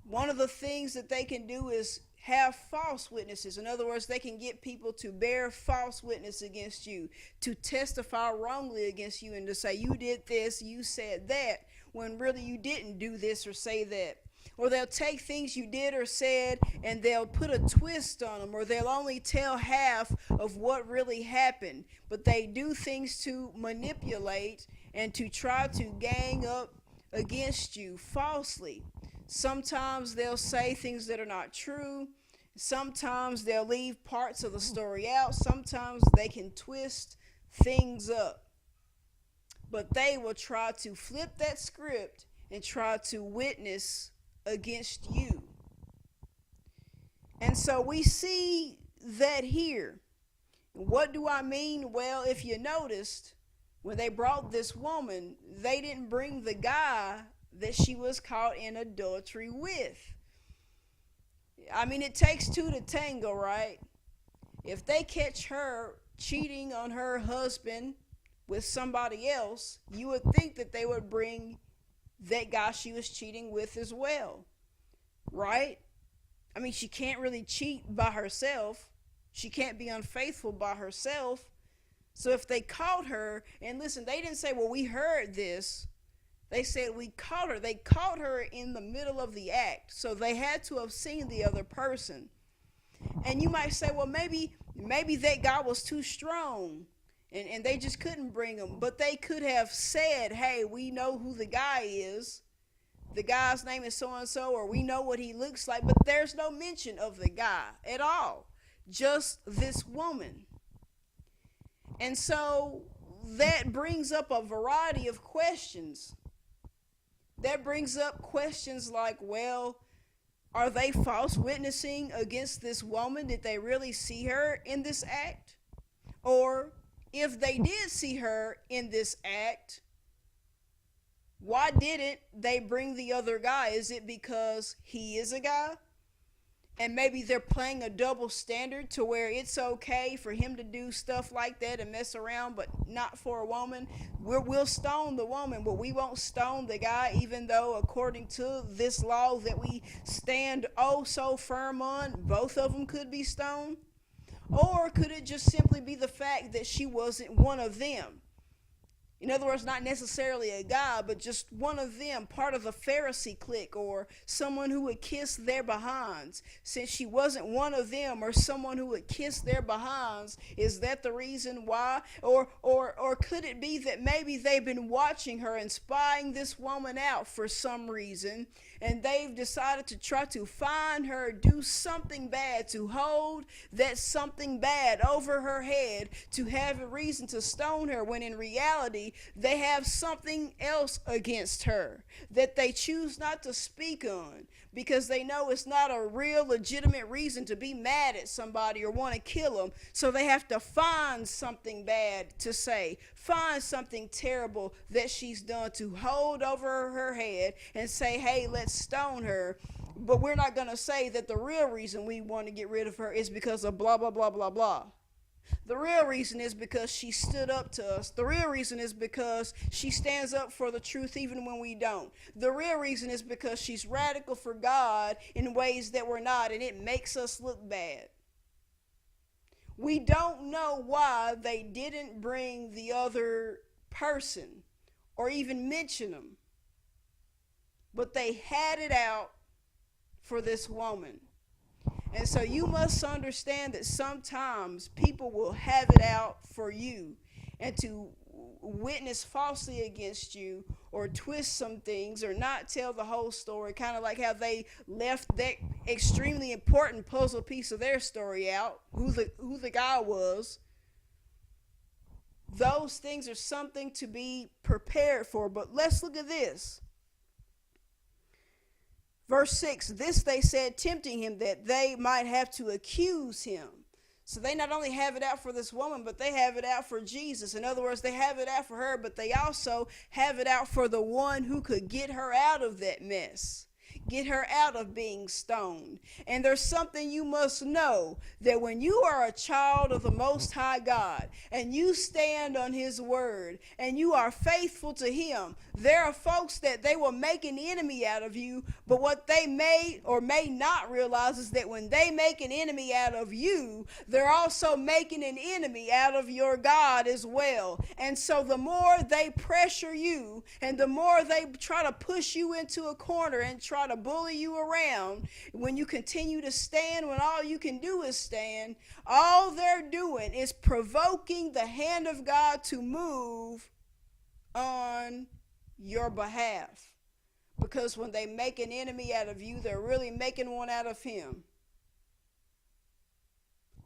One of the things that they can do is have false witnesses. In other words, they can get people to bear false witness against you, to testify wrongly against you, and to say you did this, you said that, when really you didn't do this or say that. Or they'll take things you did or said and they'll put a twist on them, or they'll only tell half of what really happened. But they do things to manipulate and to try to gang up against you falsely. Sometimes they'll say things that are not true. Sometimes they'll leave parts of the story out. Sometimes they can twist things up. But they will try to flip that script and try to witness against you. And so we see that here. What do I mean? Well, if you noticed, when they brought this woman, they didn't bring the guy that she was caught in adultery with. I mean, it takes two to tango, right? If they catch her cheating on her husband with somebody else, you would think that they would bring that guy she was cheating with as well, right? I mean, she can't really cheat by herself. She can't be unfaithful by herself. So if they caught her, and listen, they didn't say, well, we heard this. They said we caught her. They caught her in the middle of the act. So they had to have seen the other person. And you might say, well, maybe that guy was too strong. And they just couldn't bring him. But they could have said, hey, we know who the guy is. The guy's name is so-and-so, or we know what he looks like. But there's no mention of the guy at all. Just this woman. And so that brings up a variety of questions. That brings up questions like, well, are they false witnessing against this woman? Did they really see her in this act? Or if they did see her in this act, why didn't they bring the other guy? Is it because he is a guy? And maybe they're playing a double standard to where it's okay for him to do stuff like that and mess around, but not for a woman. We'll stone the woman, but we won't stone the guy, even though according to this law that we stand oh so firm on, both of them could be stoned. Or could it just simply be the fact that she wasn't one of them? In other words, not necessarily a guy, but just one of them, part of the Pharisee clique, or someone who would kiss their behinds. Since she wasn't one of them, or someone who would kiss their behinds, is that the reason why? Or could it be that maybe they've been watching her and spying this woman out for some reason, and they've decided to try to find her, do something bad, to hold that something bad over her head, to have a reason to stone her, when in reality, they have something else against her that they choose not to speak on because they know it's not a real legitimate reason to be mad at somebody or want to kill them. So they have to find something bad to say, find something terrible that she's done to hold over her head and say, hey, let's stone her. But we're not going to say that the real reason we want to get rid of her is because of blah, blah, blah, blah, blah. The real reason is because she stood up to us. The real reason is because she stands up for the truth even when we don't. The real reason is because she's radical for God in ways that we're not, and it makes us look bad. We don't know why they didn't bring the other person or even mention them, but they had it out for this woman. And so you must understand that sometimes people will have it out for you. and to witness falsely against you or twist some things or not tell the whole story, kind of like how they left that extremely important puzzle piece of their story out, who the guy was. Those things are something to be prepared for. But let's look at this. Verse 6, this they said, tempting him that they might have to accuse him. So they not only have it out for this woman, but they have it out for Jesus. In other words, they have it out for her, but they also have it out for the one who could get her out of that mess. Get her out of being stoned. And there's something you must know, that when you are a child of the Most High God and you stand on his word and you are faithful to him, there are folks that they will make an enemy out of you, but what they may or may not realize is that when they make an enemy out of you, they're also making an enemy out of your God as well. And so the more they pressure you and the more they try to push you into a corner and try to bully you around, when you continue to stand, when all you can do is stand, all they're doing is provoking the hand of God to move on your behalf. Because when they make an enemy out of you, they're really making one out of him.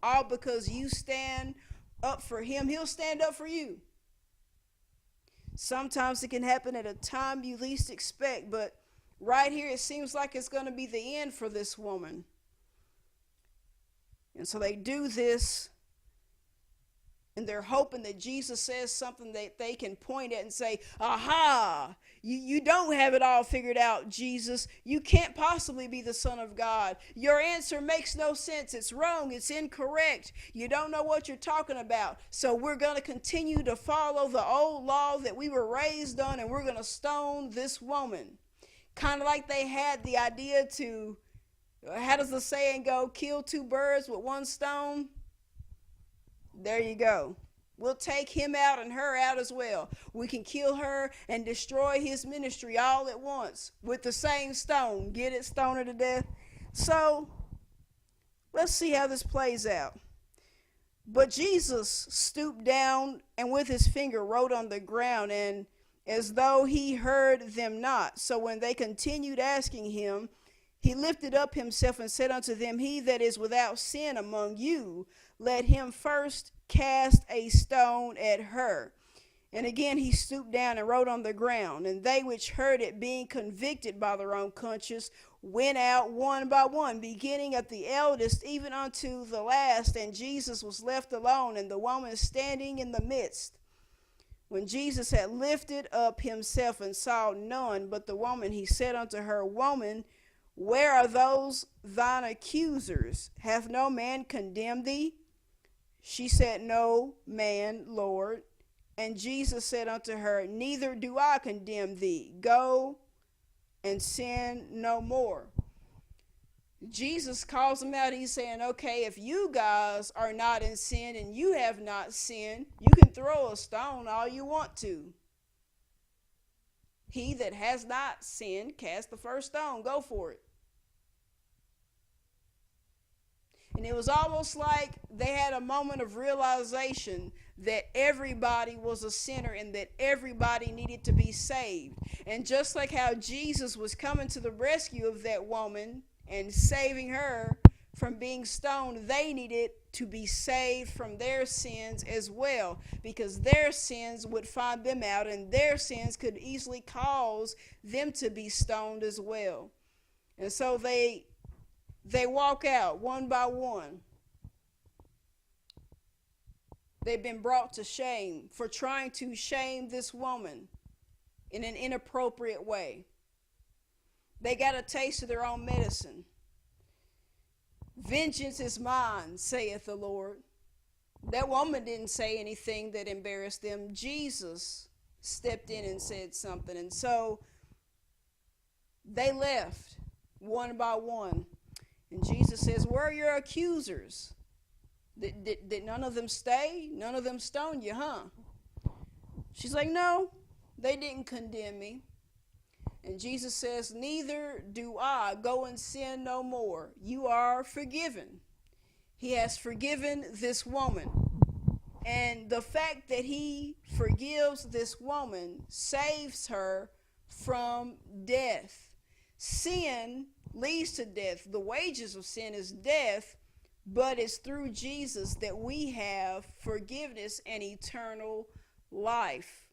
All because you stand up for him, he'll stand up for you. Sometimes it can happen at a time you least expect, but right here it seems like it's going to be the end for this woman. And so they do this, and they're hoping that Jesus says something that they can point at and say, aha, you don't have it all figured out, Jesus. You can't possibly be the Son of God. Your answer makes no sense. It's wrong. It's incorrect. You don't know what you're talking about. So we're going to continue to follow the old law that we were raised on, and we're going to stone this woman. Kind of like they had the idea to, how does the saying go, kill two birds with one stone? There you go. We'll take him out and her out as well. We can kill her and destroy his ministry all at once with the same stone. Get it? Stone her to death. So let's see how this plays out. But Jesus stooped down and with his finger wrote on the ground, and as though he heard them not. So when they continued asking him, he lifted up himself and said unto them, he that is without sin among you, let him first cast a stone at her. And again he stooped down and wrote on the ground. And they which heard it, being convicted by their own conscience, went out one by one, beginning at the eldest even unto the last. And Jesus was left alone, and the woman standing in the midst. When Jesus had lifted up himself and saw none but the woman, he said unto her, Woman, where are those thine accusers? Hath no man condemned thee? She said, No man, Lord. And Jesus said unto her, Neither do I condemn thee. Go and sin no more. Jesus calls them out. He's saying, okay, if you guys are not in sin and you have not sinned, you can throw a stone all you want to. He that has not sinned, cast the first stone. Go for it. And it was almost like they had a moment of realization that everybody was a sinner and that everybody needed to be saved. And just like how Jesus was coming to the rescue of that woman and saving her from being stoned, they needed to be saved from their sins as well, because their sins would find them out, and their sins could easily cause them to be stoned as well. And so they walk out one by one. They've been brought to shame for trying to shame this woman in an inappropriate way. They got a taste of their own medicine. Vengeance is mine, saith the Lord. That woman didn't say anything that embarrassed them. Jesus stepped in and said something. And so they left one by one. And Jesus says, where are your accusers? Did none of them stay? None of them stone you, huh? She's like, no, they didn't condemn me. And Jesus says, neither do I. Go and sin no more. You are forgiven. He has forgiven this woman. And the fact that he forgives this woman saves her from death. Sin leads to death. The wages of sin is death, but it's through Jesus that we have forgiveness and eternal life.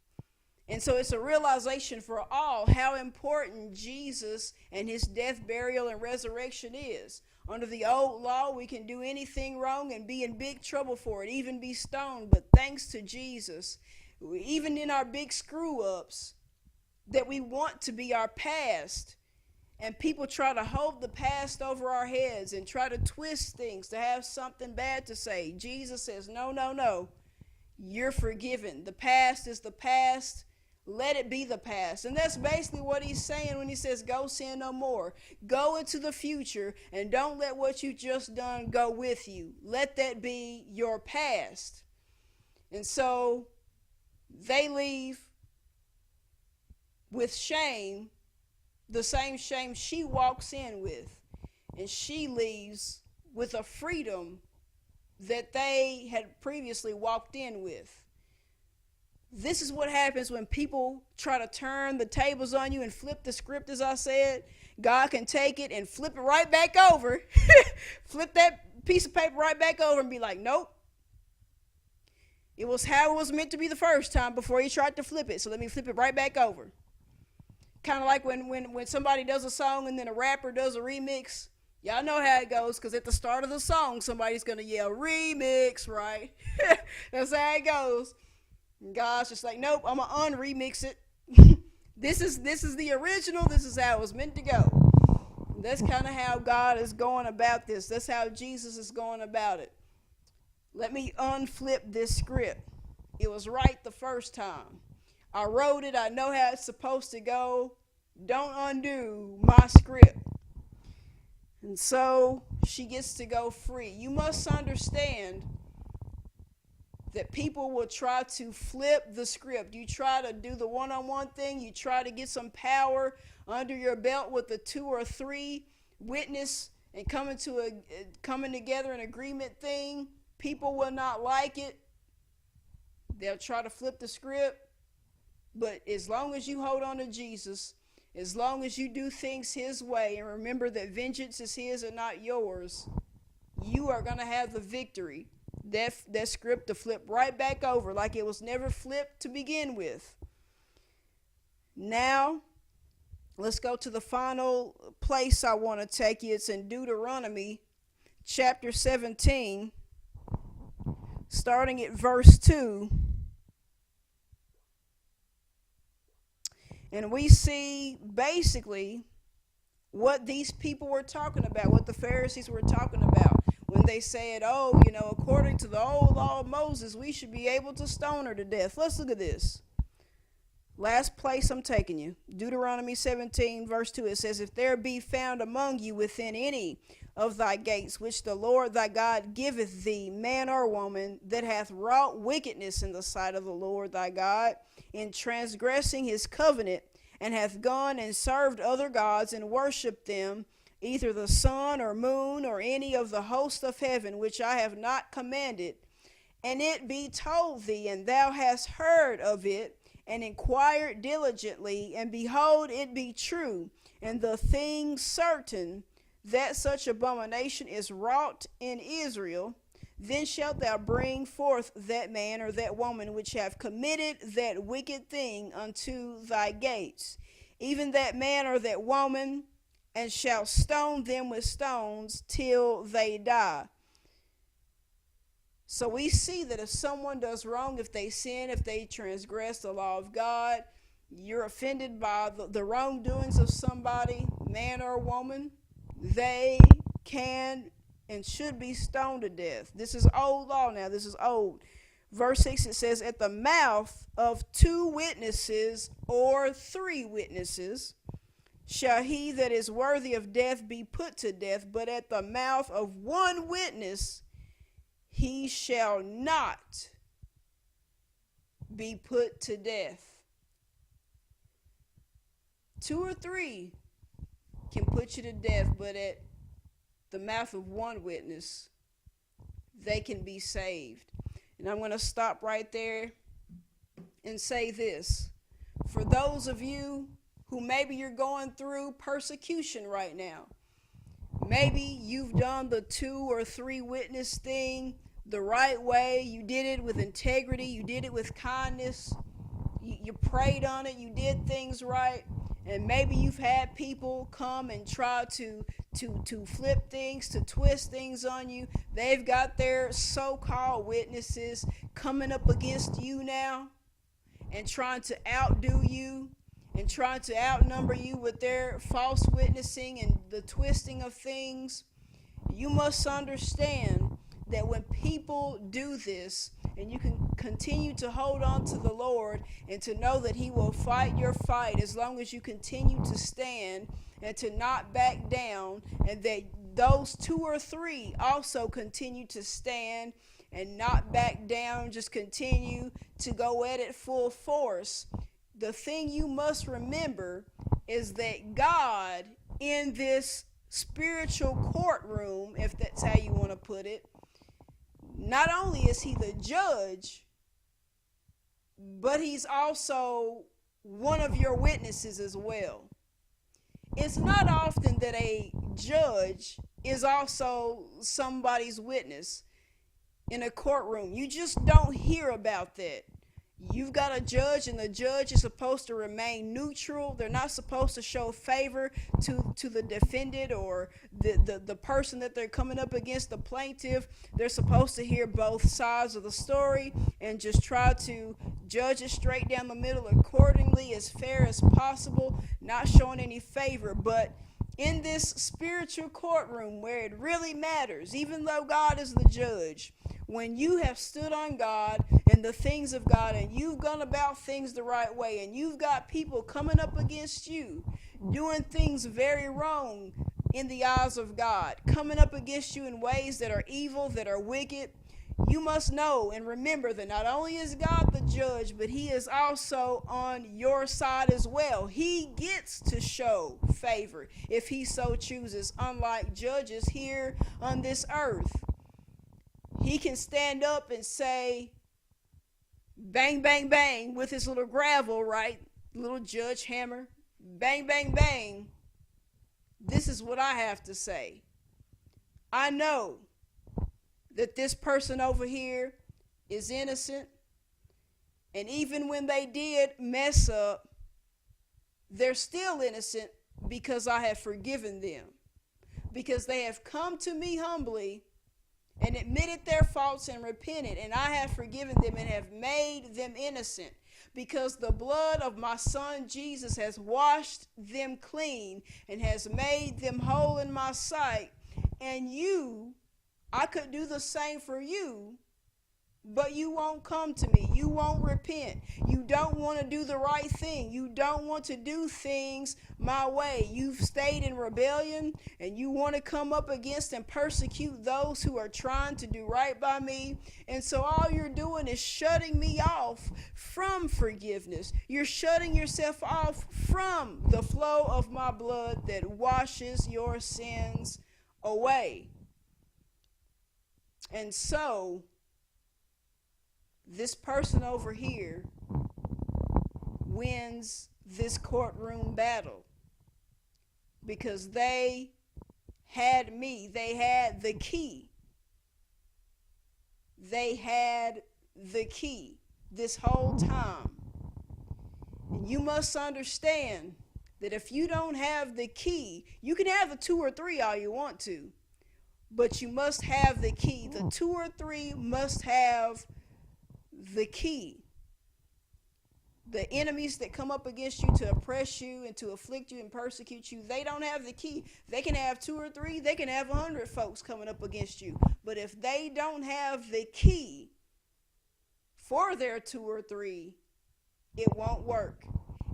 And so it's a realization for all how important Jesus and his death, burial, and resurrection is. Under the old law, we can do anything wrong and be in big trouble for it, even be stoned. But thanks to Jesus, even in our big screw-ups that we want to be our past, and people try to hold the past over our heads and try to twist things to have something bad to say, Jesus says, no, no, no. You're forgiven. The past is the past. Let it be the past. And that's basically what he's saying when he says, go sin no more. Go into the future and don't let what you just done go with you. Let that be your past. And so they leave with shame, the same shame she walks in with. And she leaves with a freedom that they had previously walked in with. This is what happens when people try to turn the tables on you and flip the script, as I said. God can take it and flip it right back over. Flip that piece of paper right back over and be like, nope. It was how it was meant to be the first time before he tried to flip it. So let me flip it right back over. Kind of like when somebody does a song and then a rapper does a remix. Y'all know how it goes, because at the start of the song, somebody's going to yell, remix, right? That's how it goes. And God's just like, nope, I'm going to unremix it. This is the original. This is how it was meant to go. And that's kind of how God is going about this. That's how Jesus is going about it. Let me unflip this script. It was right the first time. I wrote it. I know how it's supposed to go. Don't undo my script. And so she gets to go free. You must understand that people will try to flip the script. You try to do the one-on-one thing. You try to get some power under your belt with the 2 or 3 witness and coming together in agreement thing. People will not like it. They'll try to flip the script. But as long as you hold on to Jesus, as long as you do things his way, and remember that vengeance is his and not yours, you are going to have the victory. That script to flip right back over like it was never flipped to begin with. Now, let's go to the final place I want to take you. It's in Deuteronomy chapter 17, starting at verse 2. And we see basically what these people were talking about, what the Pharisees were talking about when they said, oh, according to the old law of Moses, we should be able to stone her to death. Let's look at this. Last place I'm taking you. Deuteronomy 17, verse 2. It says, if there be found among you within any of thy gates, which the Lord thy God giveth thee, man or woman, that hath wrought wickedness in the sight of the Lord thy God, in transgressing his covenant, and hath gone and served other gods and worshipped them, either the sun or moon or any of the host of heaven, which I have not commanded, and it be told thee, and thou hast heard of it, and inquired diligently, and behold, it be true, and the thing certain, that such abomination is wrought in Israel, then shalt thou bring forth that man or that woman which have committed that wicked thing unto thy gates, even that man or that woman, and shall stone them with stones till they die. So we see that if someone does wrong, if they sin, if they transgress the law of God, you're offended by the wrongdoings of somebody, man or woman, they can and should be stoned to death. This is old law now. This is old. Verse 6, it says, at the mouth of 2 witnesses or 3 witnesses shall he that is worthy of death be put to death, but at the mouth of 1 witness he shall not be put to death. 2 or 3 can put you to death, but at the mouth of 1 witness, they can be saved. And I'm going to stop right there and say this. For those of you who maybe you're going through persecution right now, maybe you've done the 2 or 3 witness thing the right way. You did it with integrity. You did it with kindness. You prayed on it. You did things right. And maybe you've had people come and try to flip things, to twist things on you. They've got their so-called witnesses coming up against you now and trying to outdo you and trying to outnumber you with their false witnessing and the twisting of things. You must understand that when people do this, and you can continue to hold on to the Lord and to know that He will fight your fight as long as you continue to stand and to not back down, and that those 2 or 3 also continue to stand and not back down, just continue to go at it full force. The thing you must remember is that God, in this spiritual courtroom, if that's how you want to put it, not only is He the judge, but He's also one of your witnesses as well. It's not often that a judge is also somebody's witness in a courtroom. You just don't hear about that. You've got a judge, and the judge is supposed to remain neutral. They're not supposed to show favor to the defendant or the person that they're coming up against, the plaintiff. They're supposed to hear both sides of the story and just try to judge it straight down the middle accordingly, as fair as possible, not showing any favor. But in this spiritual courtroom where it really matters, even though God is the judge, when you have stood on God and the things of God, and you've gone about things the right way, and you've got people coming up against you doing things very wrong in the eyes of God, coming up against you in ways that are evil, that are wicked, you must know and remember that not only is God the judge, but He is also on your side as well. He gets to show favor if He so chooses, unlike judges here on this earth. He can stand up and say, bang, bang, bang, with his little gravel, right? Little judge hammer. Bang, bang, bang. This is what I have to say. I know that this person over here is innocent. And even when they did mess up, they're still innocent because I have forgiven them. Because they have come to me humbly and admitted their faults and repented, and I have forgiven them and have made them innocent, because the blood of my Son Jesus has washed them clean and has made them whole in my sight. And I could do the same for you, but you won't come to me. You won't repent. You don't want to do the right thing. You don't want to do things my way. You've stayed in rebellion, and you want to come up against and persecute those who are trying to do right by me. And so all you're doing is shutting me off from forgiveness. You're shutting yourself off from the flow of my blood that washes your sins away. And so this person over here wins this courtroom battle because they had me. They had the key. They had the key this whole time. And you must understand that if you don't have the key, you can have the 2 or 3 all you want to, but you must have the key. The 2 or 3 must have the key. The enemies that come up against you to oppress you and to afflict you and persecute you, they don't have the key. They can have 2 or 3, they can have 100 folks coming up against you. But if they don't have the key for their 2 or 3, it won't work.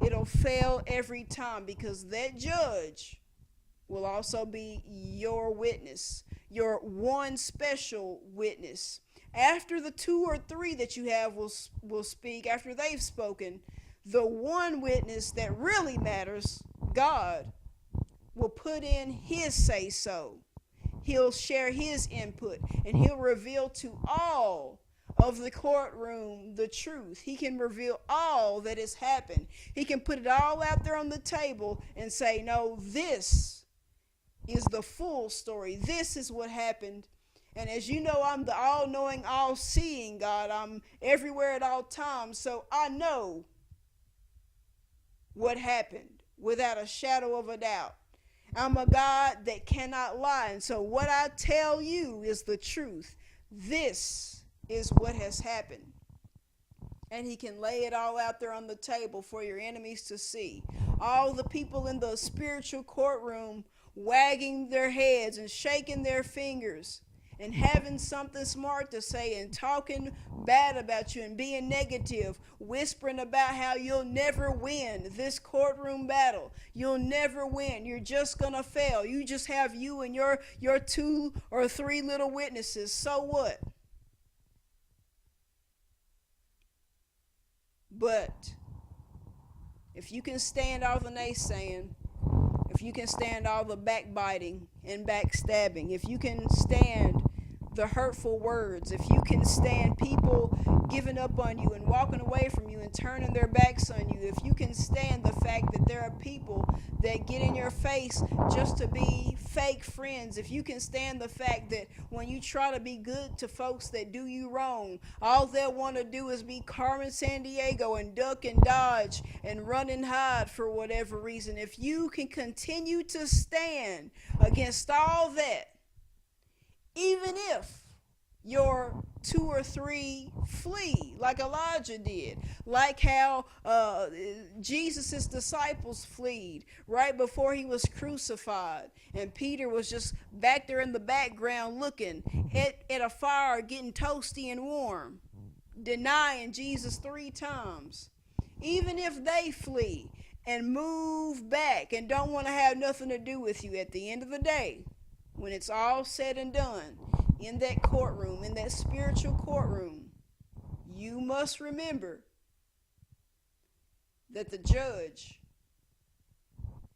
It'll fail every time, because that judge will also be your witness, your one special witness. After the 2 or 3 that you have will speak, after they've spoken, the one witness that really matters, God, will put in His say-so. He'll share His input, and He'll reveal to all of the courtroom the truth. He can reveal all that has happened. He can put it all out there on the table and say, no, this is the full story. This is what happened. And as you know, I'm the all-knowing, all-seeing God. I'm everywhere at all times. So I know what happened without a shadow of a doubt. I'm a God that cannot lie. And so what I tell you is the truth. This is what has happened. And he can lay it all out there on the table for your enemies to see. All the people in the spiritual courtroom wagging their heads and shaking their fingers and having something smart to say and talking bad about you and being negative, whispering about how you'll never win this courtroom battle. You'll never win. You're just going to fail. You just have you and your 2 or 3 little witnesses. So what? But if you can stand all the naysaying, if you can stand all the backbiting and backstabbing, if you can stand the hurtful words, if you can stand people giving up on you and walking away from you and turning their backs on you, if you can stand the fact that there are people that get in your face just to be fake friends, if you can stand the fact that when you try to be good to folks that do you wrong, all they'll want to do is be Carmen Sandiego and duck and dodge and run and hide for whatever reason, if you can continue to stand against all that, even if your 2 or 3 flee, like Elijah did, like how Jesus' disciples fled right before he was crucified, and Peter was just back there in the background looking at a fire getting toasty and warm, denying Jesus 3 times. Even if they flee and move back and don't want to have nothing to do with you, at the end of the day, when it's all said and done, in that courtroom, in that spiritual courtroom, you must remember that the judge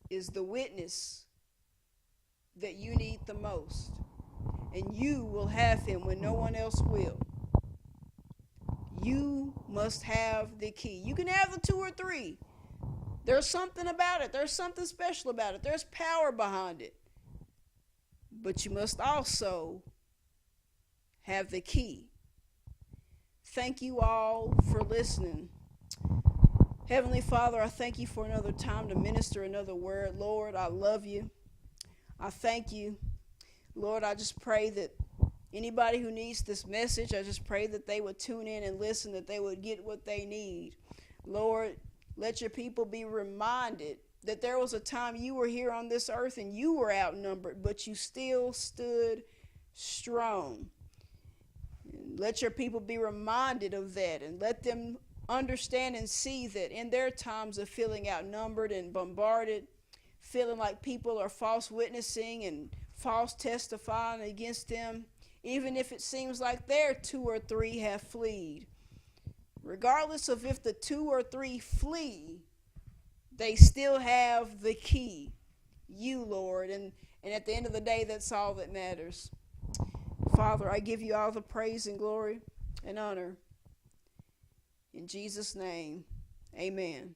is the witness that you need the most. And you will have him when no one else will. You must have the key. You can have the 2 or 3. There's something about it. There's something special about it. There's power behind it. But you must also have the key. Thank you all for listening. Heavenly Father, I thank you for another time to minister another word. Lord, I love you. I thank you. Lord, I just pray that anybody who needs this message, I just pray that they would tune in and listen, that they would get what they need. Lord, let your people be reminded that there was a time you were here on this earth and you were outnumbered, but you still stood strong. Let your people be reminded of that, and let them understand and see that in their times of feeling outnumbered and bombarded, feeling like people are false witnessing and false testifying against them, even if it seems like their 2 or 3 have fled. Regardless of if the 2 or 3 flee, they still have the key, you, Lord. And at the end of the day, that's all that matters. Father, I give you all the praise and glory and honor. In Jesus' name, amen.